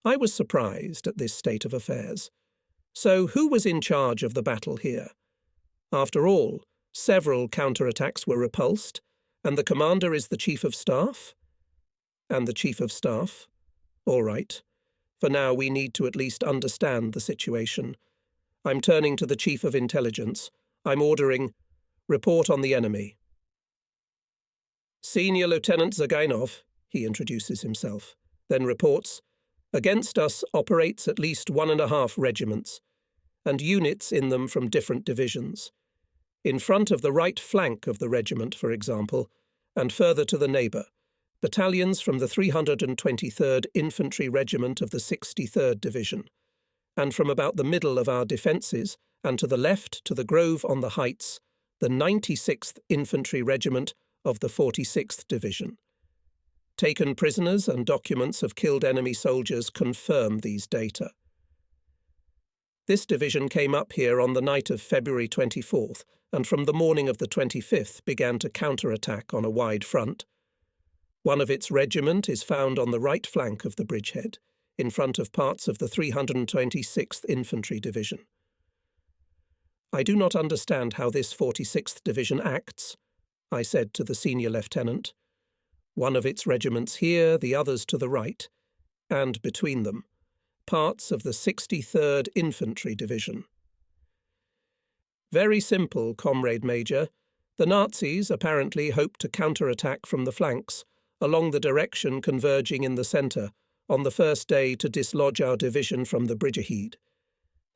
I was surprised at this state of affairs. So who was in charge of the battle here? After all, several counterattacks were repulsed, and the commander is the Chief of Staff? And the Chief of Staff? All right. For now we need to at least understand the situation. I'm turning to the Chief of Intelligence. I'm ordering, "Report on the enemy." "Senior Lieutenant Zagainov," he introduces himself, then reports, "Against us operates at least 1.5 regiments, and units in them from different divisions. In front of the right flank of the regiment, for example, and further to the neighbour, battalions from the 323rd Infantry Regiment of the 63rd Division, and from about the middle of our defences, and to the left to the grove on the heights, the 96th Infantry Regiment of the 46th Division. Taken prisoners and documents of killed enemy soldiers confirm these data. This division came up here on the night of February 24th, and from the morning of the 25th began to counterattack on a wide front. One of its regiment is found on the right flank of the bridgehead, in front of parts of the 326th Infantry Division. I do not understand how this 46th Division acts, I said to the senior lieutenant. One of its regiments here, the others to the right, and between them, parts of the 63rd Infantry Division. Very simple, Comrade Major. The Nazis apparently hope to counterattack from the flanks, along the direction converging in the centre, on the first day to dislodge our division from the bridgehead.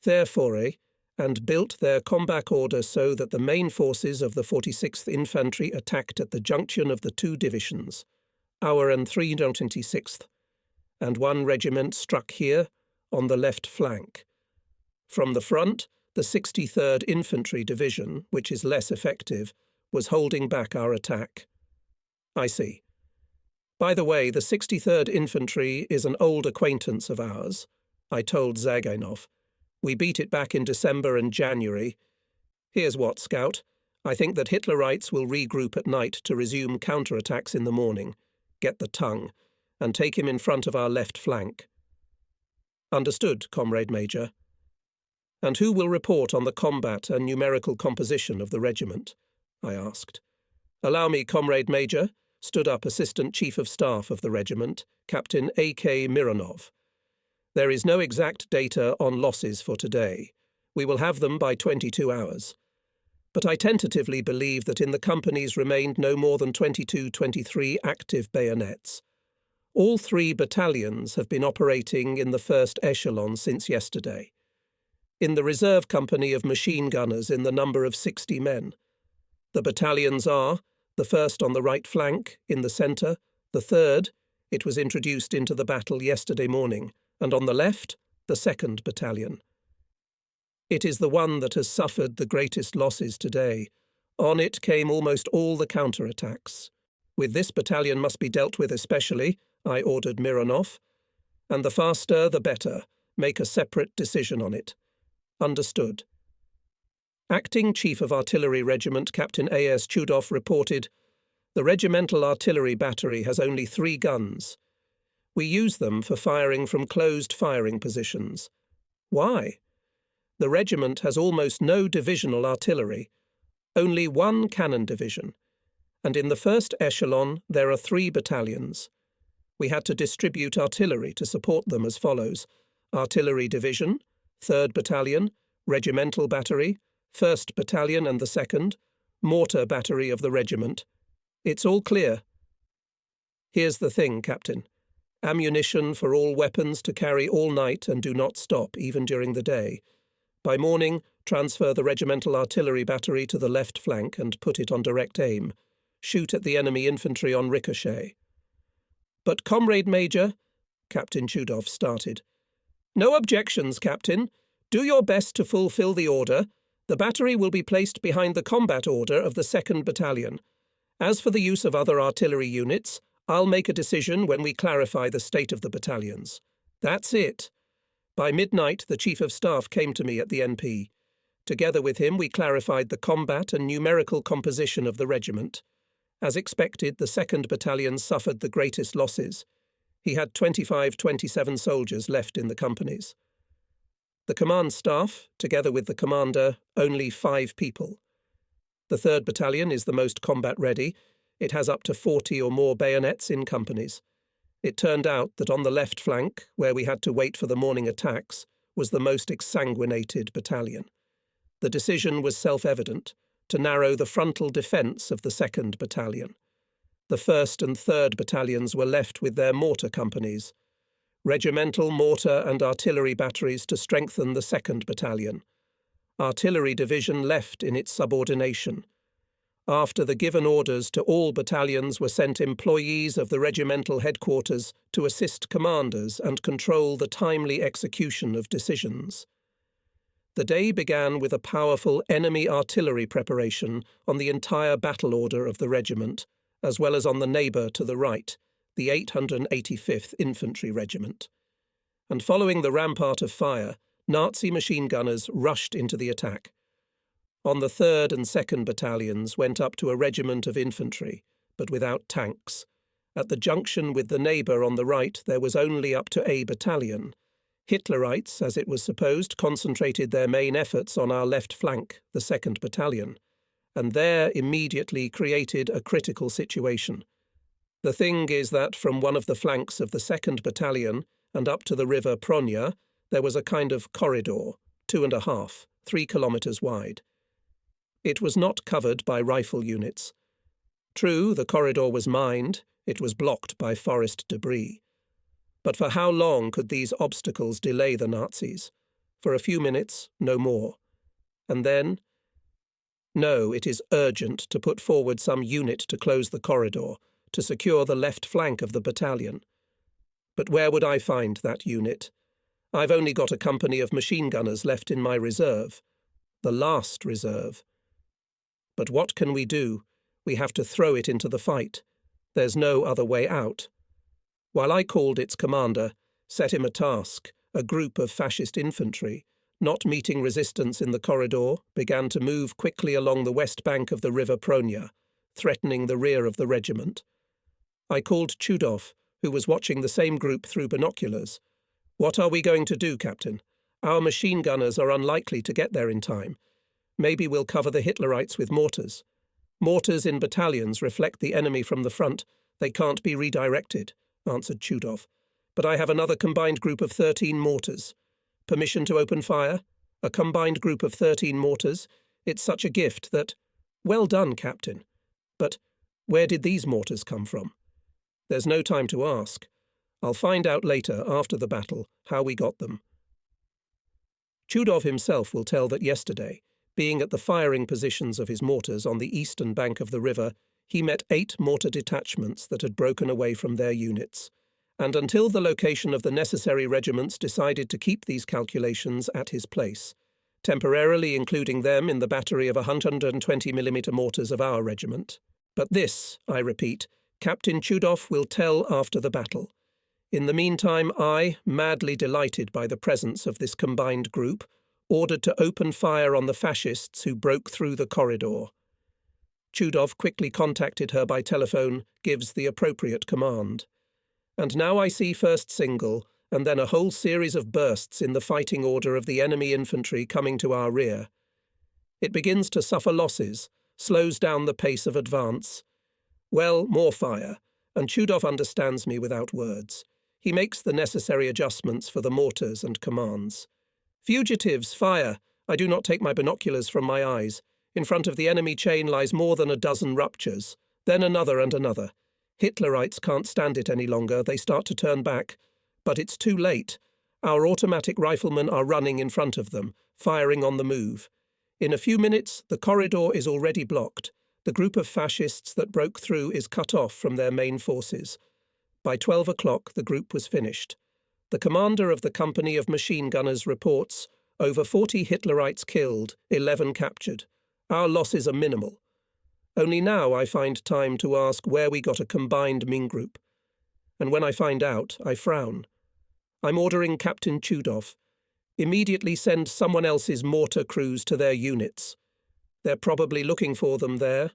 Therefore, and built their combat order so that the main forces of the 46th Infantry attacked at the junction of the two divisions, our and 326th, and one regiment struck here, on the left flank. From the front, the 63rd Infantry Division, which is less effective, was holding back our attack. I see. By the way, the 63rd Infantry is an old acquaintance of ours, I told Zagainov. We beat it back in December and January. Here's what, Scout. I think that Hitlerites will regroup at night to resume counterattacks in the morning, get the tongue, and take him in front of our left flank. Understood, Comrade Major. And who will report on the combat and numerical composition of the regiment? I asked. Allow me, Comrade Major, stood up Assistant Chief of Staff of the regiment, Captain A.K. Mironov. There is no exact data on losses for today. We will have them by 22 hours. But I tentatively believe that in the companies remained no more than 23 active bayonets. All 3 battalions have been operating in the first echelon since yesterday. In the reserve company of machine gunners in the number of 60 men. The battalions are the 1st on the right flank, in the centre, the 3rd, it was introduced into the battle yesterday morning, and on the left, the 2nd Battalion. It is the one that has suffered the greatest losses today. On it came almost all the counterattacks. With this battalion must be dealt with especially, I ordered Mironov, and the faster the better. Make a separate decision on it. Understood. Acting Chief of Artillery Regiment Captain A.S. Chudov reported, the regimental artillery battery has only 3 guns. We use them for firing from closed firing positions. Why? The regiment has almost no divisional artillery, only 1 cannon division, and in the first echelon there are 3 battalions. We had to distribute artillery to support them as follows: Artillery Division, 3rd Battalion, Regimental Battery, 1st Battalion and the 2nd, Mortar Battery of the regiment. It's all clear. Here's the thing, Captain. Ammunition for all weapons to carry all night and do not stop, even during the day. By morning, transfer the regimental artillery battery to the left flank and put it on direct aim. Shoot at the enemy infantry on ricochet. But, Comrade Major, Captain Chudov started. No objections, Captain. Do your best to fulfill the order. The battery will be placed behind the combat order of the 2nd Battalion. As for the use of other artillery units, I'll make a decision when we clarify the state of the battalions. That's it. By midnight, the Chief of Staff came to me at the NP. Together with him, we clarified the combat and numerical composition of the regiment. As expected, the 2nd Battalion suffered the greatest losses. He had 27 soldiers left in the companies. The command staff, together with the commander, only 5 people. The 3rd Battalion is the most combat-ready. It has up to 40 or more bayonets in companies. It turned out that on the left flank, where we had to wait for the morning attacks, was the most exsanguinated battalion. The decision was self-evident, to narrow the frontal defence of the 2nd Battalion. The 1st and 3rd Battalions were left with their mortar companies. Regimental mortar and artillery batteries to strengthen the 2nd Battalion. Artillery Division left in its subordination. After the given orders to all battalions were sent employees of the regimental headquarters to assist commanders and control the timely execution of decisions. The day began with a powerful enemy artillery preparation on the entire battle order of the regiment, as well as on the neighbour to the right, the 885th Infantry Regiment. And following the rampart of fire, Nazi machine gunners rushed into the attack. On the 3rd and 2nd battalions went up to a regiment of infantry, but without tanks. At the junction with the neighbour on the right there was only up to a battalion. Hitlerites, as it was supposed, concentrated their main efforts on our left flank, the 2nd battalion, and there immediately created a critical situation. The thing is that from one of the flanks of the 2nd battalion and up to the river Pronya, there was a kind of corridor, 2.5, 3 kilometres wide. It was not covered by rifle units. True, the corridor was mined, it was blocked by forest debris. But for how long could these obstacles delay the Nazis? For a few minutes, no more. And then? No, it is urgent to put forward some unit to close the corridor, to secure the left flank of the battalion. But where would I find that unit? I've only got a company of machine gunners left in my reserve. The last reserve. But what can we do? We have to throw it into the fight. There's no other way out. While I called its commander, set him a task, a group of fascist infantry, not meeting resistance in the corridor, began to move quickly along the west bank of the river Pronya, threatening the rear of the regiment. I called Chudov, who was watching the same group through binoculars. "What are we going to do, Captain? Our machine gunners are unlikely to get there in time. Maybe we'll cover the Hitlerites with mortars. Mortars in battalions reflect the enemy from the front. They can't be redirected," answered Chudov. "But I have another combined group of 13 mortars. Permission to open fire? A combined group of 13 mortars? It's such a gift that—" "Well done, Captain. But where did these mortars come from?" "There's no time to ask. I'll find out later, after the battle, how we got them." Chudov himself will tell that yesterday, being at the firing positions of his mortars on the eastern bank of the river, he met 8 mortar detachments that had broken away from their units, and until the location of the necessary regiments decided to keep these calculations at his place, temporarily including them in the battery of 120mm mortars of our regiment. But this, I repeat, Captain Chudov will tell after the battle. In the meantime, I, madly delighted by the presence of this combined group, ordered to open fire on the fascists who broke through the corridor. Chudov quickly contacted her by telephone, gives the appropriate command. And now I see first single, and then a whole series of bursts in the fighting order of the enemy infantry coming to our rear. It begins to suffer losses, slows down the pace of advance. Well, more fire, and Chudov understands me without words. He makes the necessary adjustments for the mortars and commands. "Fugitives, fire! I do not take my binoculars from my eyes. In front of the enemy chain lies more than a dozen ruptures. Then another and another. Hitlerites can't stand it any longer. They start to turn back. But it's too late. Our automatic riflemen are running in front of them, firing on the move. In a few minutes, the corridor is already blocked. The group of fascists that broke through is cut off from their main forces. By 12 o'clock, the group was finished. The commander of the company of machine gunners reports over 40 Hitlerites killed, 11 captured. Our losses are minimal. Only now I find time to ask where we got a combined Ming group. And when I find out, I frown. I'm ordering Captain Chudov. Immediately send someone else's mortar crews to their units. They're probably looking for them there.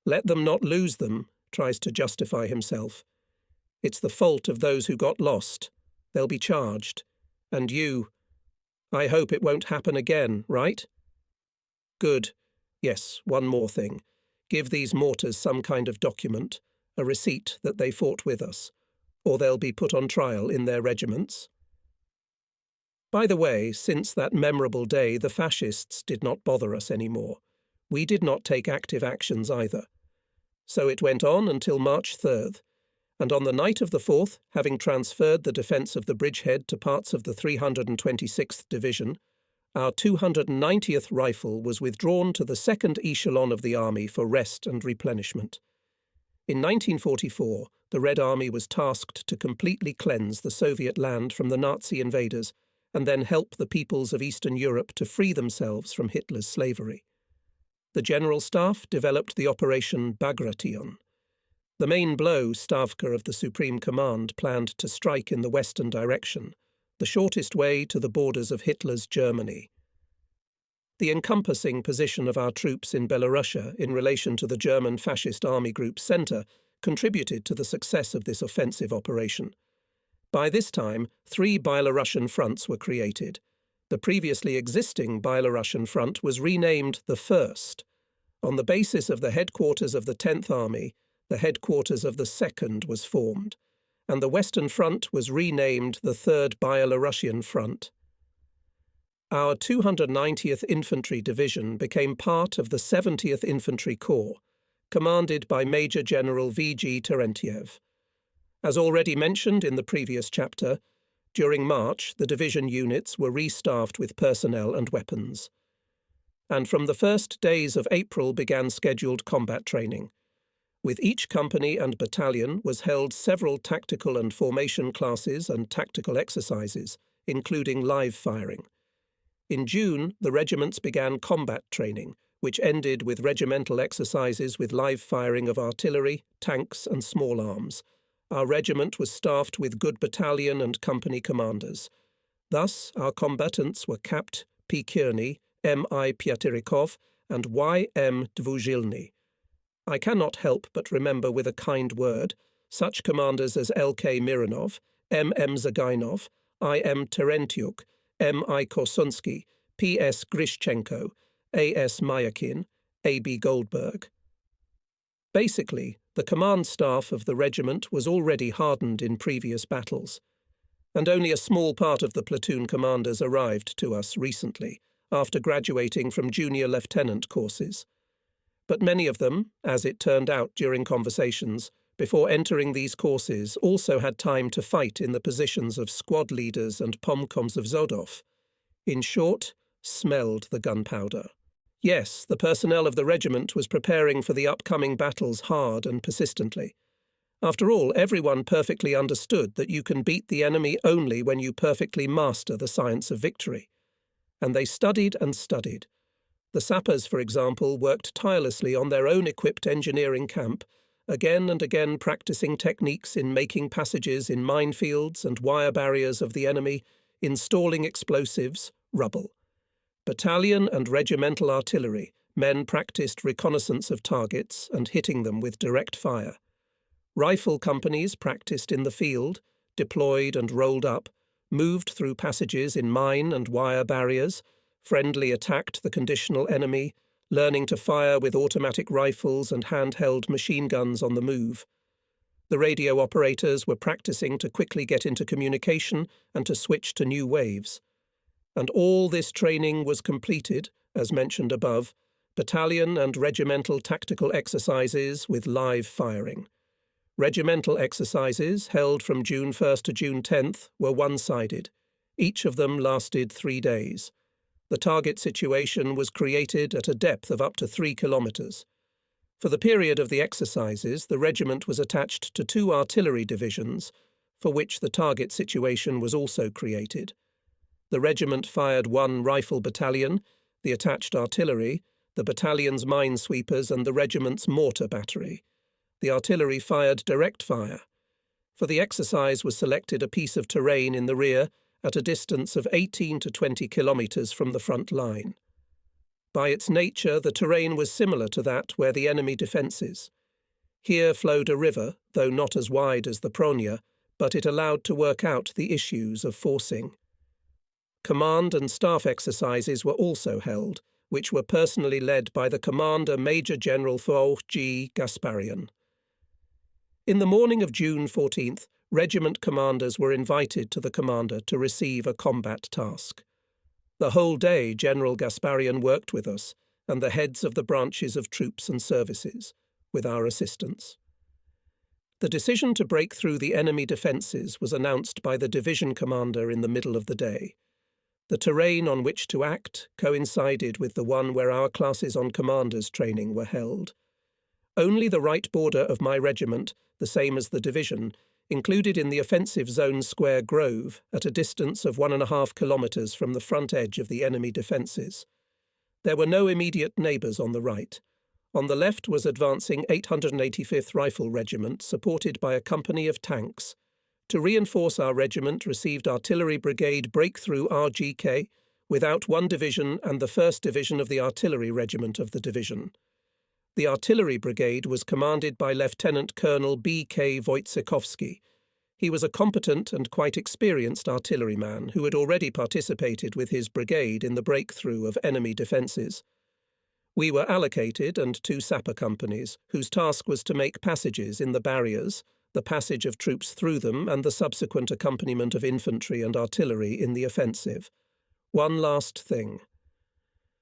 Let them not lose them, tries to justify himself. It's the fault of those who got lost. They'll be charged. And you. I hope it won't happen again, right? Good. Yes, one more thing. Give these mortars some kind of document, a receipt that they fought with us, or they'll be put on trial in their regiments. By the way, since that memorable day, the fascists did not bother us anymore. We did not take active actions either. So it went on until March 3rd. And on the night of the 4th, having transferred the defence of the bridgehead to parts of the 326th Division, our 290th Rifle was withdrawn to the second echelon of the army for rest and replenishment. In 1944, the Red Army was tasked to completely cleanse the Soviet land from the Nazi invaders and then help the peoples of Eastern Europe to free themselves from Hitler's slavery. The General Staff developed the Operation Bagration. The main blow Stavka of the Supreme Command planned to strike in the western direction, the shortest way to the borders of Hitler's Germany. The encompassing position of our troops in Belorussia in relation to the German fascist army group's centre contributed to the success of this offensive operation. By this time, 3 Byelorussian fronts were created. The previously existing Byelorussian front was renamed the First. On the basis of the headquarters of the 10th Army, the headquarters of the 2nd was formed, and the Western Front was renamed the 3rd Byelorussian Front. Our 290th Infantry Division became part of the 70th Infantry Corps, commanded by Major General V.G. Terentiev. As already mentioned in the previous chapter, during March the division units were restaffed with personnel and weapons. And from the first days of April began scheduled combat training. With each company and battalion was held several tactical and formation classes and tactical exercises, including live firing. In June, the regiments began combat training, which ended with regimental exercises with live firing of artillery, tanks and small arms. Our regiment was staffed with good battalion and company commanders. Thus, our combatants were Capt. P. Kearney, M.I. Pyatirikov, and Y.M. Dvuzhilny. I cannot help but remember with a kind word such commanders as L.K. Mironov, M.M. Zagainov, I.M. Terentiuk, M.I. Korsunsky, P.S. Grishchenko, A.S. Mayakin, A.B. Goldberg. Basically, the command staff of the regiment was already hardened in previous battles, and only a small part of the platoon commanders arrived to us recently, after graduating from junior lieutenant courses. But many of them, as it turned out during conversations, before entering these courses also had time to fight in the positions of squad leaders and pomcoms of Zodov. In short, smelled the gunpowder. Yes, the personnel of the regiment was preparing for the upcoming battles hard and persistently. After all, everyone perfectly understood that you can beat the enemy only when you perfectly master the science of victory. And they studied and studied. The sappers, for example, worked tirelessly on their own equipped engineering camp, again and again practicing techniques in making passages in minefields and wire barriers of the enemy, installing explosives, rubble. Battalion and regimental artillery, men practiced reconnaissance of targets and hitting them with direct fire. Rifle companies practiced in the field, deployed and rolled up, moved through passages in mine and wire barriers, friendly attacked the conditional enemy, learning to fire with automatic rifles and handheld machine guns on the move. The radio operators were practicing to quickly get into communication and to switch to new waves. And all this training was completed, as mentioned above, battalion and regimental tactical exercises with live firing. Regimental exercises, held from June 1st to June 10th, were one-sided. Each of them lasted 3 days. The target situation was created at a depth of up to 3 kilometres. For the period of the exercises, the regiment was attached to 2 artillery divisions, for which the target situation was also created. The regiment fired 1 rifle battalion, the attached artillery, the battalion's minesweepers and the regiment's mortar battery. The artillery fired direct fire. For the exercise was selected a piece of terrain in the rear at a distance of 18 to 20 kilometres from the front line. By its nature, the terrain was similar to that where the enemy defences. Here flowed a river, though not as wide as the Pronya, but it allowed to work out the issues of forcing. Command and staff exercises were also held, which were personally led by the commander Major General V.G. Gasparian. In the morning of June 14th, regiment commanders were invited to the commander to receive a combat task. The whole day General Gasparian worked with us, and the heads of the branches of troops and services, with our assistance. The decision to break through the enemy defences was announced by the division commander in the middle of the day. The terrain on which to act coincided with the one where our classes on commanders' training were held. Only the right border of my regiment, the same as the division, included in the offensive zone Square Grove, at a distance of 1.5 kilometres from the front edge of the enemy defences. There were no immediate neighbours on the right. On the left was advancing 885th Rifle Regiment, supported by a company of tanks. to reinforce our regiment received Artillery Brigade Breakthrough RGK without 1 division and the 1st Division of the Artillery Regiment of the division. The Artillery Brigade was commanded by Lieutenant Colonel B.K. Wojciechowski. He was a competent and quite experienced artilleryman who had already participated with his brigade in the breakthrough of enemy defences. We were allocated and 2 sapper companies, whose task was to make passages in the barriers, the passage of troops through them, and the subsequent accompaniment of infantry and artillery in the offensive. One last thing.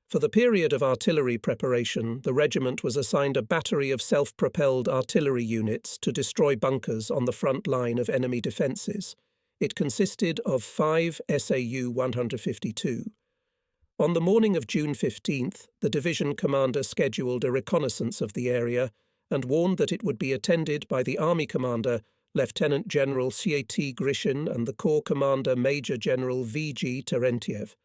For the period of artillery preparation, the regiment was assigned a battery of self-propelled artillery units to destroy bunkers on the front line of enemy defences. It consisted of 5 SAU 152. On the morning of June 15th, the division commander scheduled a reconnaissance of the area and warned that it would be attended by the Army Commander, Lieutenant General C.A.T. Grishin, and the Corps Commander Major General V.G. Terentiev.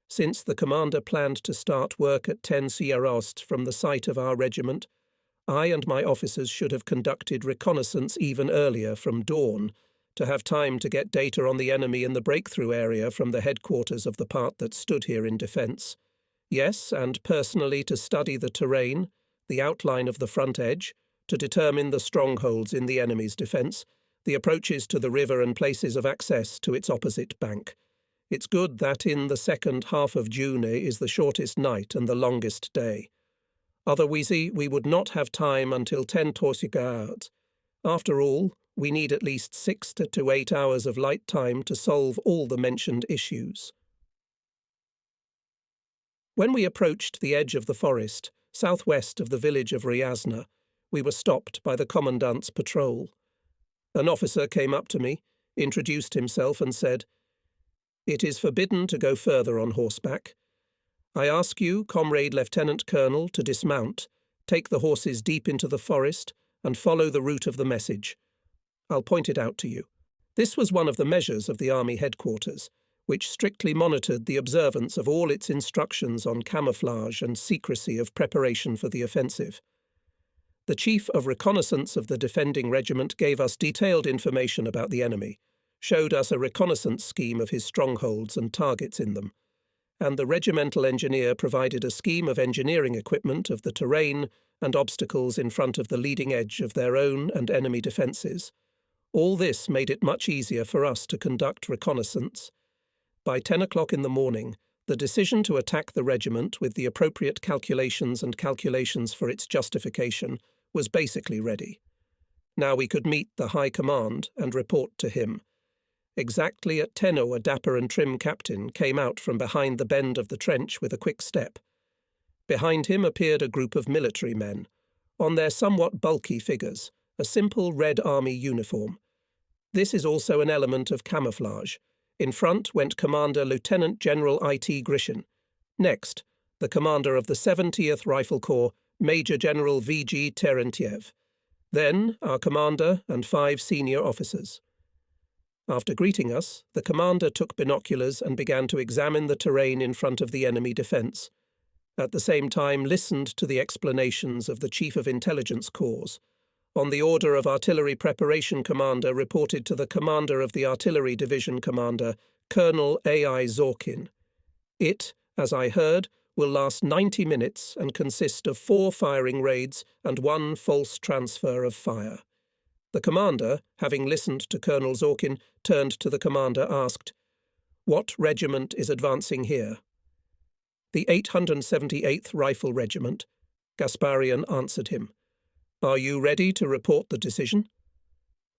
Since the commander planned to start work at 10 Sierra Ost from the site of our regiment, I and my officers should have conducted reconnaissance even earlier, from dawn, to have time to get data on the enemy in the breakthrough area from the headquarters of the part that stood here in defence. Yes, and personally to study the terrain, the outline of the front edge, to determine the strongholds in the enemy's defence, the approaches to the river and places of access to its opposite bank. It's good that in the second half of June is the shortest night and the longest day. Otherwise, we would not have time until 10 Torsigard. After all, we need at least 6 to 8 hours of light time to solve all the mentioned issues. When we approached the edge of the forest, southwest of the village of Ryazna, we were stopped by the commandant's patrol. An officer came up to me, introduced himself and said, "It is forbidden to go further on horseback. I ask you, Comrade Lieutenant Colonel, to dismount, take the horses deep into the forest, and follow the route of the message. I'll point it out to you." This was one of the measures of the Army headquarters, which strictly monitored the observance of all its instructions on camouflage and secrecy of preparation for the offensive. The Chief of Reconnaissance of the defending regiment gave us detailed information about the enemy, showed us a reconnaissance scheme of his strongholds and targets in them, and the regimental engineer provided a scheme of engineering equipment of the terrain and obstacles in front of the leading edge of their own and enemy defences. All this made it much easier for us to conduct reconnaissance. By 10 o'clock in the morning, the decision to attack the regiment with the appropriate calculations and calculations for its justification was basically ready. Now we could meet the High Command and report to him. Exactly at 10 a dapper and trim captain came out from behind the bend of the trench with a quick step. Behind him appeared a group of military men. On their somewhat bulky figures, a simple Red Army uniform. This is also an element of camouflage. In front went Commander Lieutenant General I.T. Grishin. Next, the commander of the 70th Rifle Corps, Major General V.G. Terentiev. Then our commander and 5 senior officers. After greeting us, the commander took binoculars and began to examine the terrain in front of the enemy defence. At the same time listened to the explanations of the Chief of Intelligence Corps. On the order of Artillery Preparation Commander, reported to the Commander of the Artillery Division Commander, Colonel A.I. Zorkin. It, as I heard, will last 90 minutes and consist of 4 firing raids and 1 false transfer of fire. The commander, having listened to Colonel Zorkin, turned to the commander, asked, "What regiment is advancing here?" "The 878th Rifle Regiment." Gasparian answered him. "Are you ready to report the decision?"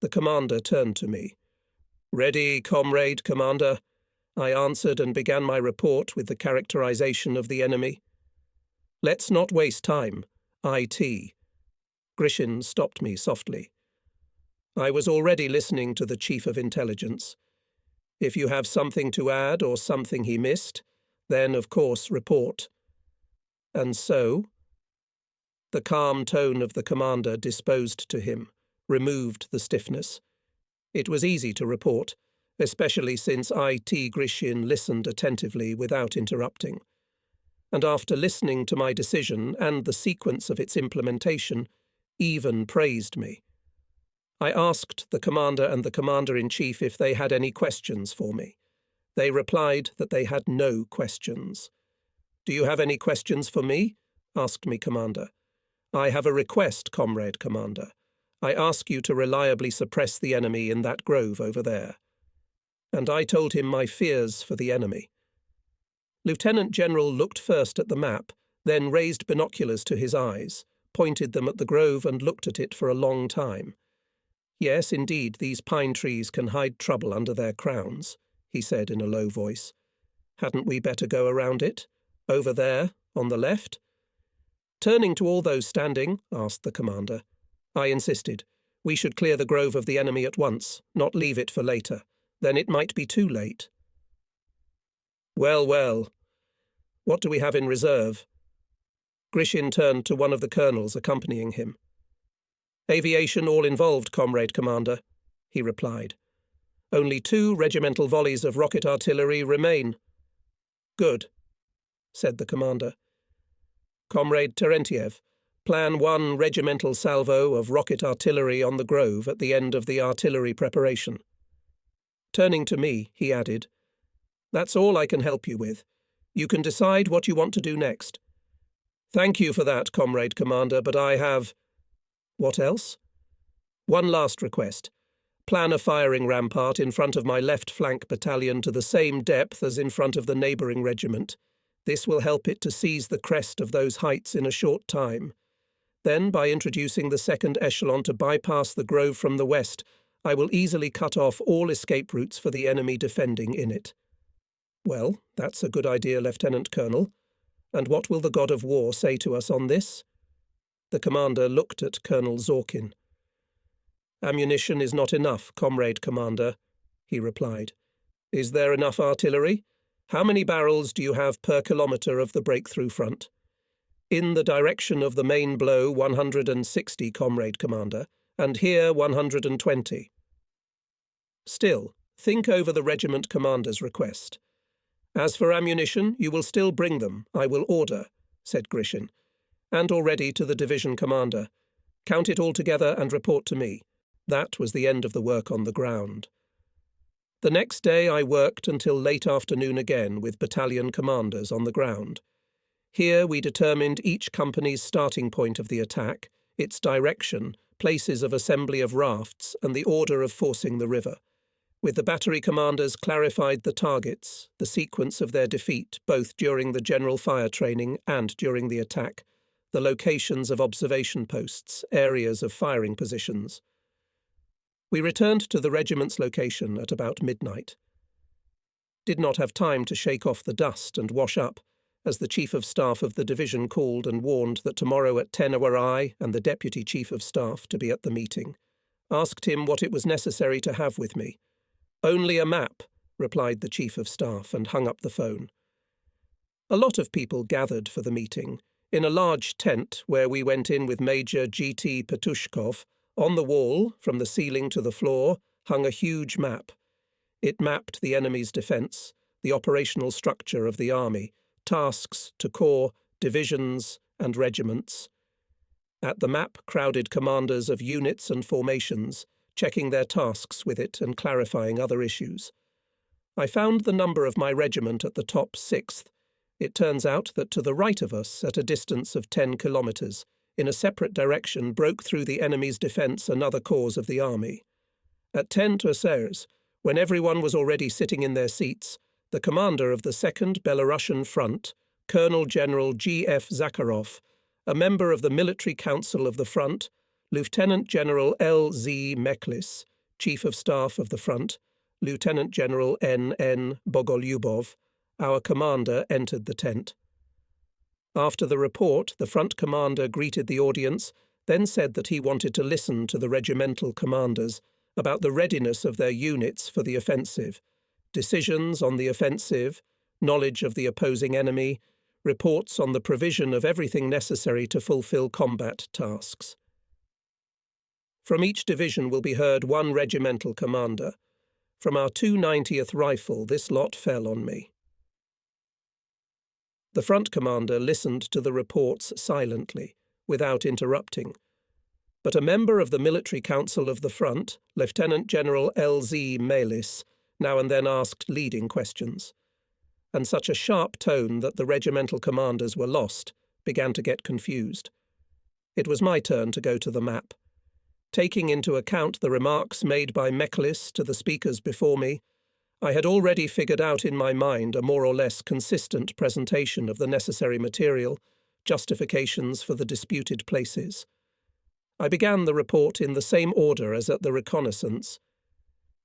The commander turned to me. "Ready, comrade commander," I answered and began my report with the characterization of the enemy. "Let's not waste time. I.T." Grishin stopped me softly. I was already listening to the Chief of Intelligence. If you have something to add or something he missed, then, of course, report. And so? The calm tone of the commander disposed to him, removed the stiffness. It was easy to report, especially since I.T. Grishin listened attentively without interrupting. And after listening to my decision and the sequence of its implementation, even praised me. I asked the commander and the commander-in-chief if they had any questions for me. They replied that they had no questions. "Do you have any questions for me?" asked me commander. "I have a request, comrade commander. I ask you to reliably suppress the enemy in that grove over there." And I told him my fears for the enemy. Lieutenant General looked first at the map, then raised binoculars to his eyes, pointed them at the grove and looked at it for a long time. "Yes, indeed, these pine trees can hide trouble under their crowns," he said in a low voice. "Hadn't we better go around it? Over there, on the left?" Turning to all those standing, asked the commander. I insisted. We should clear the grove of the enemy at once, not leave it for later. Then it might be too late. "Well, well. What do we have in reserve?" Grishin turned to one of the colonels accompanying him. "Aviation all involved, comrade commander," he replied. "Only 2 regimental volleys of rocket artillery remain." "Good," said the commander. "Comrade Terentiev, plan 1 regimental salvo of rocket artillery on the grove at the end of the artillery preparation." Turning to me, he added, "That's all I can help you with. You can decide what you want to do next." "Thank you for that, comrade commander, but I have—" "What else?" "One last request. Plan a firing rampart in front of my left flank battalion to the same depth as in front of the neighbouring regiment. This will help it to seize the crest of those heights in a short time. Then, by introducing the second echelon to bypass the grove from the west, I will easily cut off all escape routes for the enemy defending in it." "Well, that's a good idea, Lieutenant Colonel. And what will the god of war say to us on this?" The commander looked at Colonel Zorkin. "Ammunition is not enough, comrade commander," he replied. "Is there enough artillery? How many barrels do you have per kilometre of the breakthrough front?" "In the direction of the main blow, 160, comrade commander, and here 120. "Still, think over the regiment commander's request. As for ammunition, you will still bring them, I will order," said Grishin. "And already to the division commander. Count it all together and report to me." That was the end of the work on the ground. The next day I worked until late afternoon again with battalion commanders on the ground. Here we determined each company's starting point of the attack, its direction, places of assembly of rafts, and the order of forcing the river. With the battery commanders clarified the targets, the sequence of their defeat both during the general fire training and during the attack, the locations of observation posts, areas of firing positions. We returned to the regiment's location at about midnight. Did not have time to shake off the dust and wash up, as the Chief of Staff of the division called and warned that tomorrow at 10 were I and the Deputy Chief of Staff to be at the meeting. Asked him what it was necessary to have with me. "Only a map," replied the Chief of Staff, and hung up the phone. A lot of people gathered for the meeting, in a large tent where we went in with Major G.T. Petushkov. On the wall, from the ceiling to the floor, hung a huge map. It mapped the enemy's defence, the operational structure of the army, tasks to corps, divisions, and regiments. At the map crowded commanders of units and formations, checking their tasks with it and clarifying other issues. I found the number of my regiment at the top 6th. It turns out that to the right of us, at a distance of 10 kilometres, in a separate direction broke through the enemy's defence another corps of the army. At 10 Terceirs, when everyone was already sitting in their seats, the commander of the 2nd Belarusian Front, Colonel General G.F. Zakharov, a member of the Military Council of the Front, Lieutenant General L.Z. Meklis, Chief of Staff of the Front, Lieutenant General N.N. Bogolyubov, our commander, entered the tent. After the report, the front commander greeted the audience, then said that he wanted to listen to the regimental commanders about the readiness of their units for the offensive, decisions on the offensive, knowledge of the opposing enemy, reports on the provision of everything necessary to fulfill combat tasks. From each division will be heard one regimental commander. From our 290th Rifle, this lot fell on me. The front commander listened to the reports silently, without interrupting. but a member of the Military Council of the Front, Lieutenant General L.Z. Melis, now and then asked leading questions, and such a sharp tone that the regimental commanders were lost, began to get confused. It was my turn to go to the map. Taking into account the remarks made by Melis to the speakers before me, I had already figured out in my mind a more or less consistent presentation of the necessary material, justifications for the disputed places. I began the report in the same order as at the reconnaissance.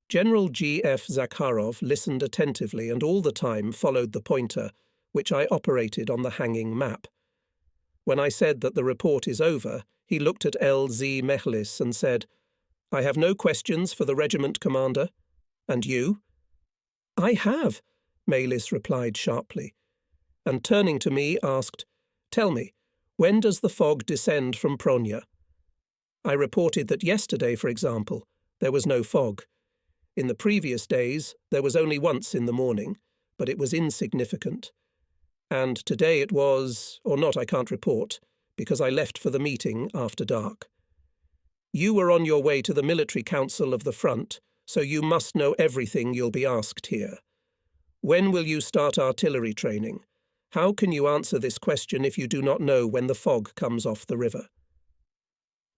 General G.F. Zakharov listened attentively and all the time followed the pointer, which I operated on the hanging map. When I said that the report is over, he looked at L.Z. Melis and said, "I have no questions for the regiment commander. And you?" "I have," Melis replied sharply, and turning to me asked, "Tell me, when does the fog descend from Pronya?" I reported that yesterday, for example, there was no fog. In the previous days, there was only once in the morning, but it was insignificant. And today it was, or not, I can't report, because I left for the meeting after dark. You were on your way to the Military Council of the Front, so you must know everything you'll be asked here. When will you start artillery training? How can you answer this question if you do not know when the fog comes off the river?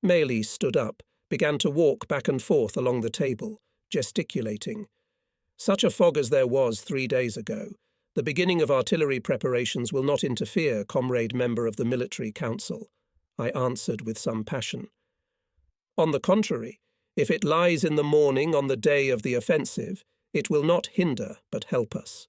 Melis stood up, began to walk back and forth along the table, gesticulating. Such a fog as there was 3 days ago. The beginning of artillery preparations will not interfere, comrade member of the Military Council, I answered with some passion. On the contrary, if it lies in the morning on the day of the offensive, it will not hinder but help us.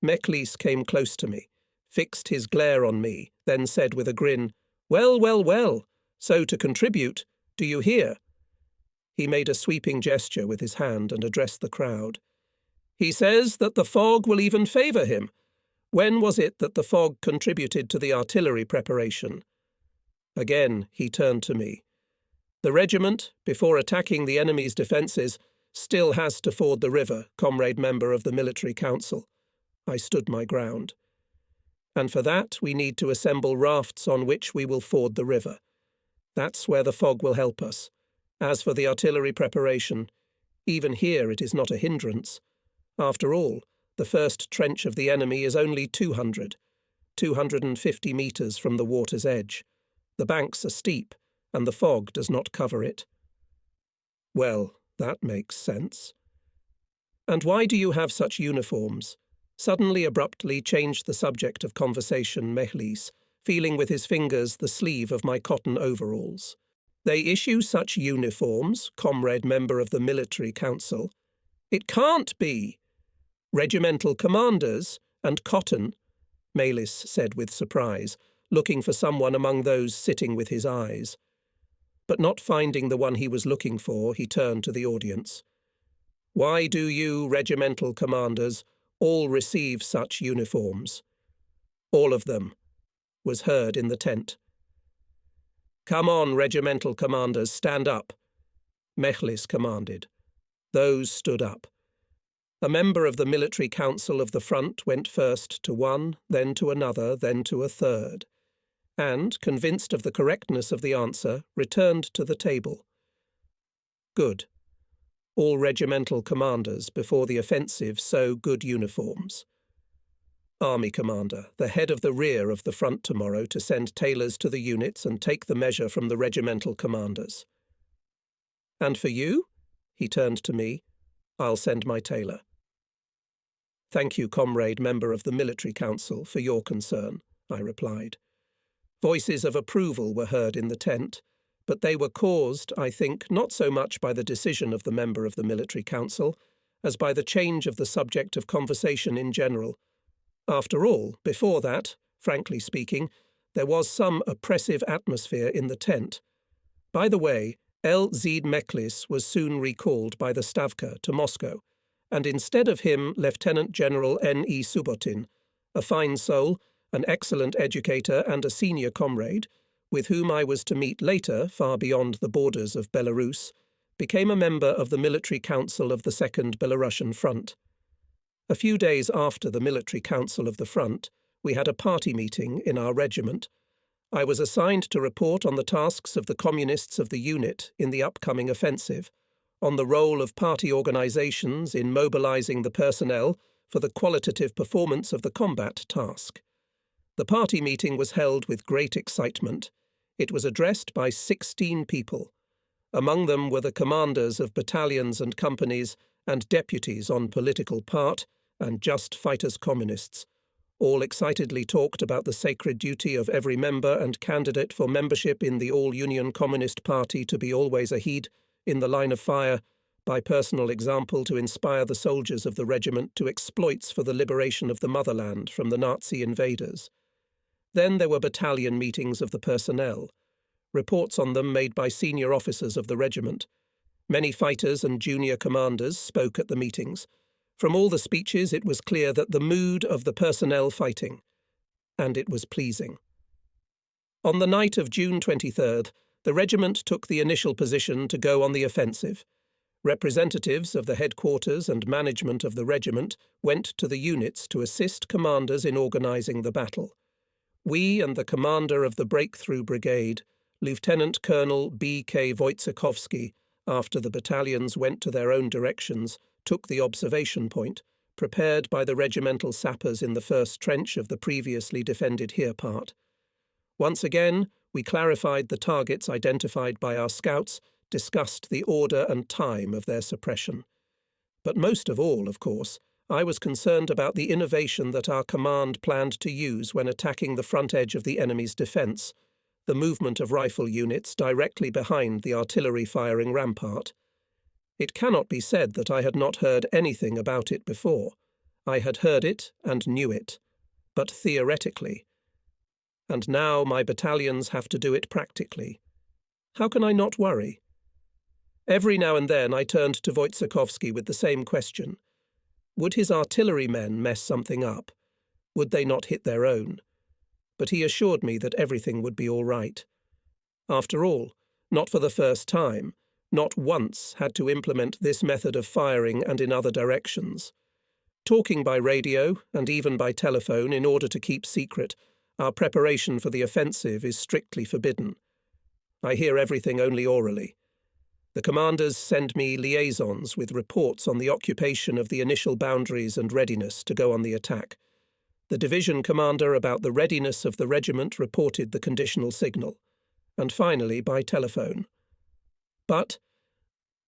Melis came close to me, fixed his glare on me, then said with a grin, "Well, well, well, so to contribute, do you hear?" He made a sweeping gesture with his hand and addressed the crowd. "He says that the fog will even favour him. When was it that the fog contributed to the artillery preparation?" Again he turned to me. "The regiment, before attacking the enemy's defences, still has to ford the river, comrade member of the Military Council." I stood my ground. "And for that we need to assemble rafts on which we will ford the river. That's where the fog will help us. As for the artillery preparation, even here it is not a hindrance. After all, the first trench of the enemy is only 250 metres from the water's edge. The banks are steep, and the fog does not cover it." "Well, that makes sense." "And why do you have such uniforms?" Suddenly abruptly changed the subject of conversation Melis, feeling with his fingers the sleeve of my cotton overalls. "They issue such uniforms, comrade member of the Military Council." "It can't be!" "Regimental commanders, and cotton," Melis said with surprise, looking for someone among those sitting with his eyes. But not finding the one he was looking for, he turned to the audience. "Why do you, regimental commanders, all receive such uniforms?" "All of them," was heard in the tent. "Come on, regimental commanders, stand up," Melis commanded. Those stood up. A member of the Military Council of the Front went first to one, then to another, then to a third, and, convinced of the correctness of the answer, returned to the table. Good. All regimental commanders before the offensive sew good uniforms. Army commander, the head of the rear of the front tomorrow to send tailors to the units and take the measure from the regimental commanders. "And for you?" He turned to me. "I'll send my tailor." "Thank you, comrade member of the Military Council, for your concern," I replied. Voices of approval were heard in the tent, but they were caused, I think, not so much by the decision of the member of the Military Council as by the change of the subject of conversation in general. After all, before that, frankly speaking, there was some oppressive atmosphere in the tent. By the way, L.Z. Melis was soon recalled by the Stavka to Moscow, and instead of him Lieutenant General N.E. Subotin, a fine soul, an excellent educator and a senior comrade, with whom I was to meet later, far beyond the borders of Belarus, became a member of the Military Council of the Second Belarusian Front. A few days after the Military Council of the Front, we had a party meeting in our regiment. I was assigned to report on the tasks of the communists of the unit in the upcoming offensive, on the role of party organizations in mobilizing the personnel for the qualitative performance of the combat task. The party meeting was held with great excitement. It was addressed by 16 people. Among them were the commanders of battalions and companies and deputies on political part and just fighters communists. All excitedly talked about the sacred duty of every member and candidate for membership in the All-Union Communist Party to be always ahead, in the line of fire, by personal example to inspire the soldiers of the regiment to exploits for the liberation of the motherland from the Nazi invaders. Then there were battalion meetings of the personnel, reports on them made by senior officers of the regiment. Many fighters and junior commanders spoke at the meetings. From all the speeches it was clear that the mood of the personnel fighting, and it was pleasing. On the night of June 23rd, the regiment took the initial position to go on the offensive. Representatives of the headquarters and management of the regiment went to the units to assist commanders in organising the battle. We and the commander of the Breakthrough Brigade, Lieutenant Colonel B.K. Wojciechowski, after the battalions went to their own directions, took the observation point, prepared by the regimental sappers in the first trench of the previously defended here part. Once again, we clarified the targets identified by our scouts, discussed the order and time of their suppression. But most of all, of course, I was concerned about the innovation that our command planned to use when attacking the front edge of the enemy's defence, the movement of rifle units directly behind the artillery-firing rampart. It cannot be said that I had not heard anything about it before. I had heard it and knew it, but theoretically. And now my battalions have to do it practically. How can I not worry? Every now and then I turned to Wojciechowski with the same question. Would his artillery men mess something up? Would they not hit their own? But he assured me that everything would be all right. After all, not for the first time, not once had to implement this method of firing and in other directions. Talking by radio and even by telephone in order to keep secret, our preparation for the offensive is strictly forbidden. I hear everything only orally. The commanders send me liaisons with reports on the occupation of the initial boundaries and readiness to go on the attack. The division commander about the readiness of the regiment reported the conditional signal, and finally by telephone. But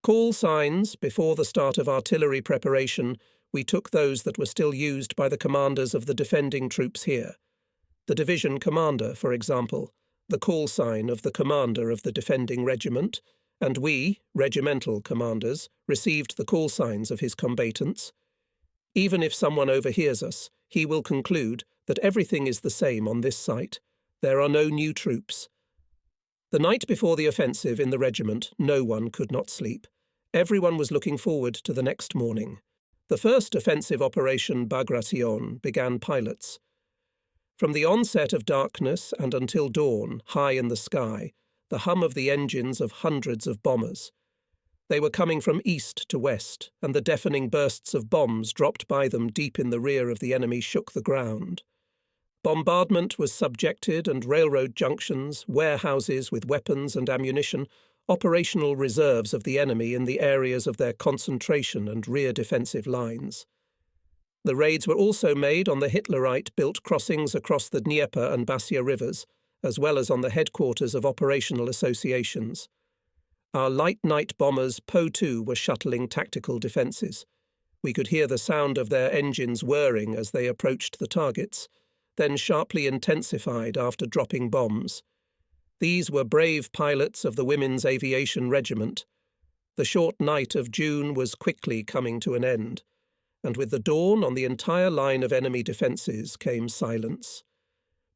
call signs before the start of artillery preparation, we took those that were still used by the commanders of the defending troops here. The division commander, for example, the call sign of the commander of the defending regiment, and we, regimental commanders, received the call signs of his combatants. Even if someone overhears us, he will conclude that everything is the same on this site. There are no new troops. The night before the offensive in the regiment, no one could not sleep. Everyone was looking forward to the next morning. The first offensive operation Bagration began pilots. From the onset of darkness and until dawn, high in the sky, the hum of the engines of hundreds of bombers. They were coming from east to west, and the deafening bursts of bombs dropped by them deep in the rear of the enemy shook the ground. Bombardment was subjected, and railroad junctions, warehouses with weapons and ammunition, operational reserves of the enemy in the areas of their concentration and rear defensive lines. The raids were also made on the Hitlerite-built crossings across the Dnieper and Basia rivers, as well as on the headquarters of operational associations. Our light night bombers Po-2 were shuttling tactical defences. We could hear the sound of their engines whirring as they approached the targets, then sharply intensified after dropping bombs. These were brave pilots of the Women's Aviation Regiment. The short night of June was quickly coming to an end, and with the dawn on the entire line of enemy defences came silence.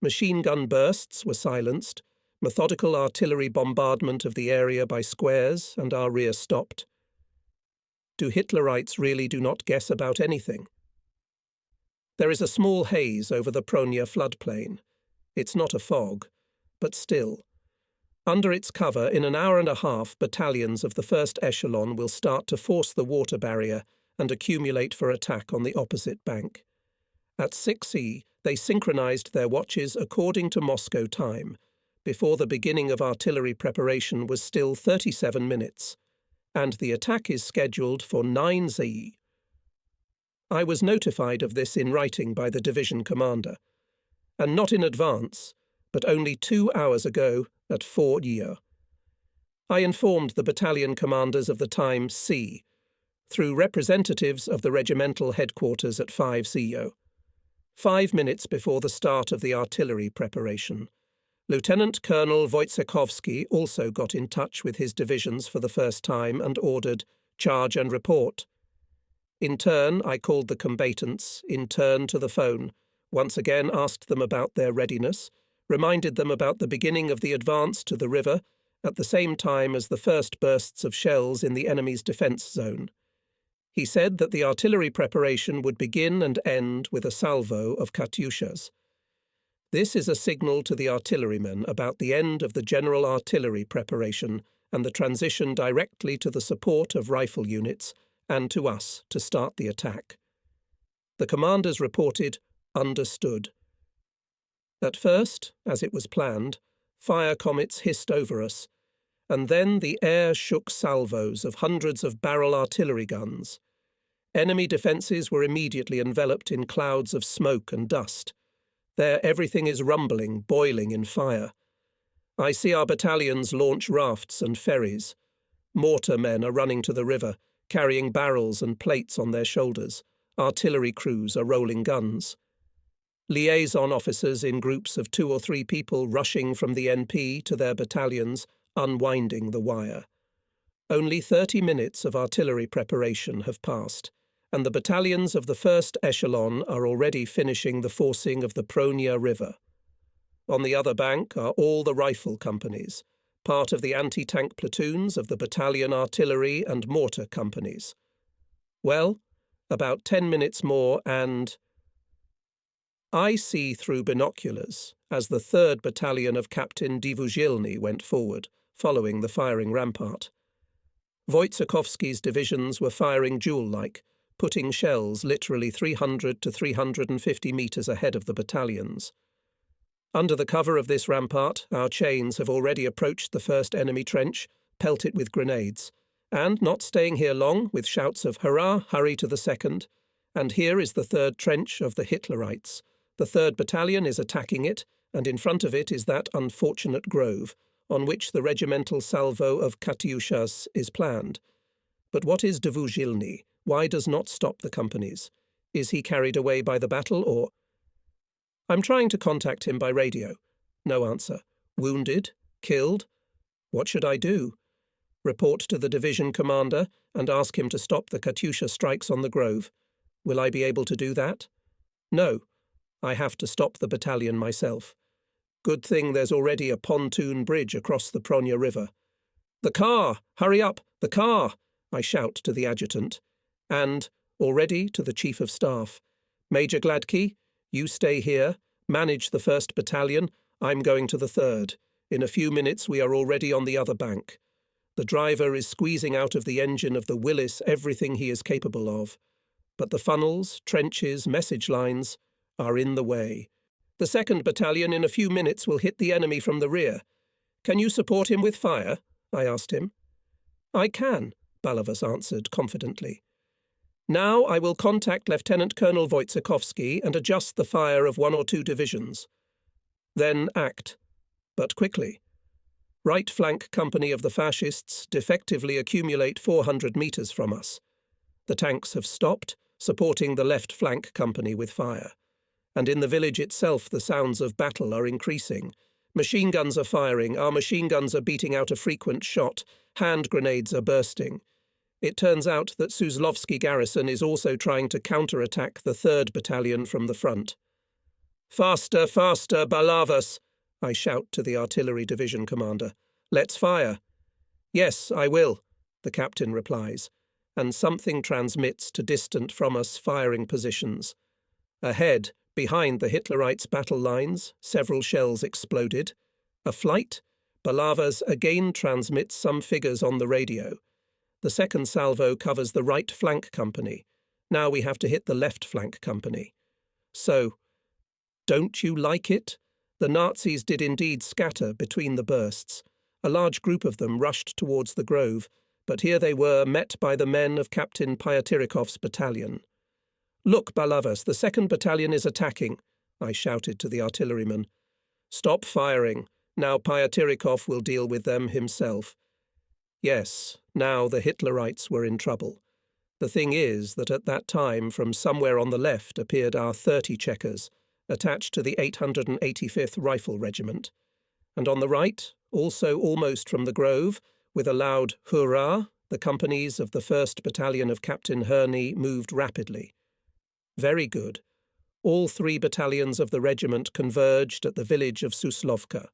Machine gun bursts were silenced, methodical artillery bombardment of the area by squares, and our rear stopped. Do Hitlerites really do not guess about anything? There is a small haze over the Pronia floodplain. It's not a fog, but still. Under its cover, in an hour and a half, battalions of the first echelon will start to force the water barrier and accumulate for attack on the opposite bank. At 6E, they synchronized their watches according to Moscow time, before the beginning of artillery preparation was still 37 minutes, and the attack is scheduled for 9 Z. I was notified of this in writing by the division commander, and not in advance, but only 2 hours ago at 4 year. I informed the battalion commanders of the time C, through representatives of the regimental headquarters at 5 CO. 5 minutes before the start of the artillery preparation, Lieutenant Colonel Wojciechowski also got in touch with his divisions for the first time and ordered, "Charge and report." In turn, I called the combatants, in turn to the phone, once again asked them about their readiness, reminded them about the beginning of the advance to the river at the same time as the first bursts of shells in the enemy's defence zone. He said that the artillery preparation would begin and end with a salvo of Katyushas. This is a signal to the artillerymen about the end of the general artillery preparation and the transition directly to the support of rifle units and to us to start the attack. The commanders reported, "Understood." At first, as it was planned, fire comets hissed over us, and then the air shook salvos of hundreds of barrel artillery guns. Enemy defences were immediately enveloped in clouds of smoke and dust. There everything is rumbling, boiling in fire. I see our battalions launch rafts and ferries. Mortar men are running to the river, carrying barrels and plates on their shoulders. Artillery crews are rolling guns. Liaison officers in groups of 2 or 3 people rushing from the NP to their battalions, unwinding the wire. Only 30 minutes of artillery preparation have passed, and the battalions of the first echelon are already finishing the forcing of the Pronia River. On the other bank are all the rifle companies, part of the anti-tank platoons of the battalion artillery and mortar companies. Well, about 10 minutes more and... I see through binoculars as the 3rd Battalion of Captain Divuzhilny went forward, following the firing rampart. Wojciechowski's divisions were firing jewel-like, putting shells literally 300 to 350 metres ahead of the battalions. Under the cover of this rampart, our chains have already approached the first enemy trench, pelt it with grenades, and, not staying here long, with shouts of "Hurrah, hurry to the second," and here is the 3rd trench of the Hitlerites. The 3rd Battalion is attacking it, and in front of it is that unfortunate grove, on which the regimental salvo of Katyushas is planned. But what is Divuzhilny? Why does not stop the companies? Is he carried away by the battle, or... I'm trying to contact him by radio. No answer. Wounded? Killed? What should I do? Report to the division commander and ask him to stop the Katyusha strikes on the grove. Will I be able to do that? No. I have to stop the battalion myself. Good thing there's already a pontoon bridge across the Pronia River. "The car! Hurry up! The car!" I shout to the adjutant. And, already to the Chief of Staff, "Major Gladkey, you stay here, manage the 1st Battalion, I'm going to the 3rd. In a few minutes we are already on the other bank. The driver is squeezing out of the engine of the Willis everything he is capable of. But the funnels, trenches, message lines are in the way. The 2nd Battalion in a few minutes will hit the enemy from the rear. Can you support him with fire?" I asked him. "I can," Balavas answered confidently. "Now I will contact Lieutenant Colonel Wojciechowski and adjust the fire of 1 or 2 divisions. Then act, but quickly. Right flank company of the fascists defectively accumulate 400 metres from us. The tanks have stopped, supporting the left flank company with fire. And in the village itself the sounds of battle are increasing. Machine guns are firing, our machine guns are beating out a frequent shot, hand grenades are bursting. It turns out that Suslovsky garrison is also trying to counter-attack the 3rd Battalion from the front. "Faster, faster, Balavas!" I shout to the artillery division commander. "Let's fire." "Yes, I will," the captain replies, and something transmits to distant from us firing positions. Ahead, behind the Hitlerites' battle lines, several shells exploded. A flight? Balavas again transmits some figures on the radio. The 2nd salvo covers the right flank company. Now we have to hit the left flank company. So, don't you like it? The Nazis did indeed scatter between the bursts. A large group of them rushed towards the grove, but here they were met by the men of Captain Pyatirikov's battalion. "Look, Balavas, the 2nd Battalion is attacking," I shouted to the artilleryman. "Stop firing. Now Pyatirikov will deal with them himself." Yes, now the Hitlerites were in trouble. The thing is that at that time from somewhere on the left appeared our 30 checkers, attached to the 885th Rifle Regiment. And on the right, also almost from the grove, with a loud hurrah, the companies of the 1st Battalion of Captain Herney moved rapidly. Very good. All 3 battalions of the regiment converged at the village of Suslovka.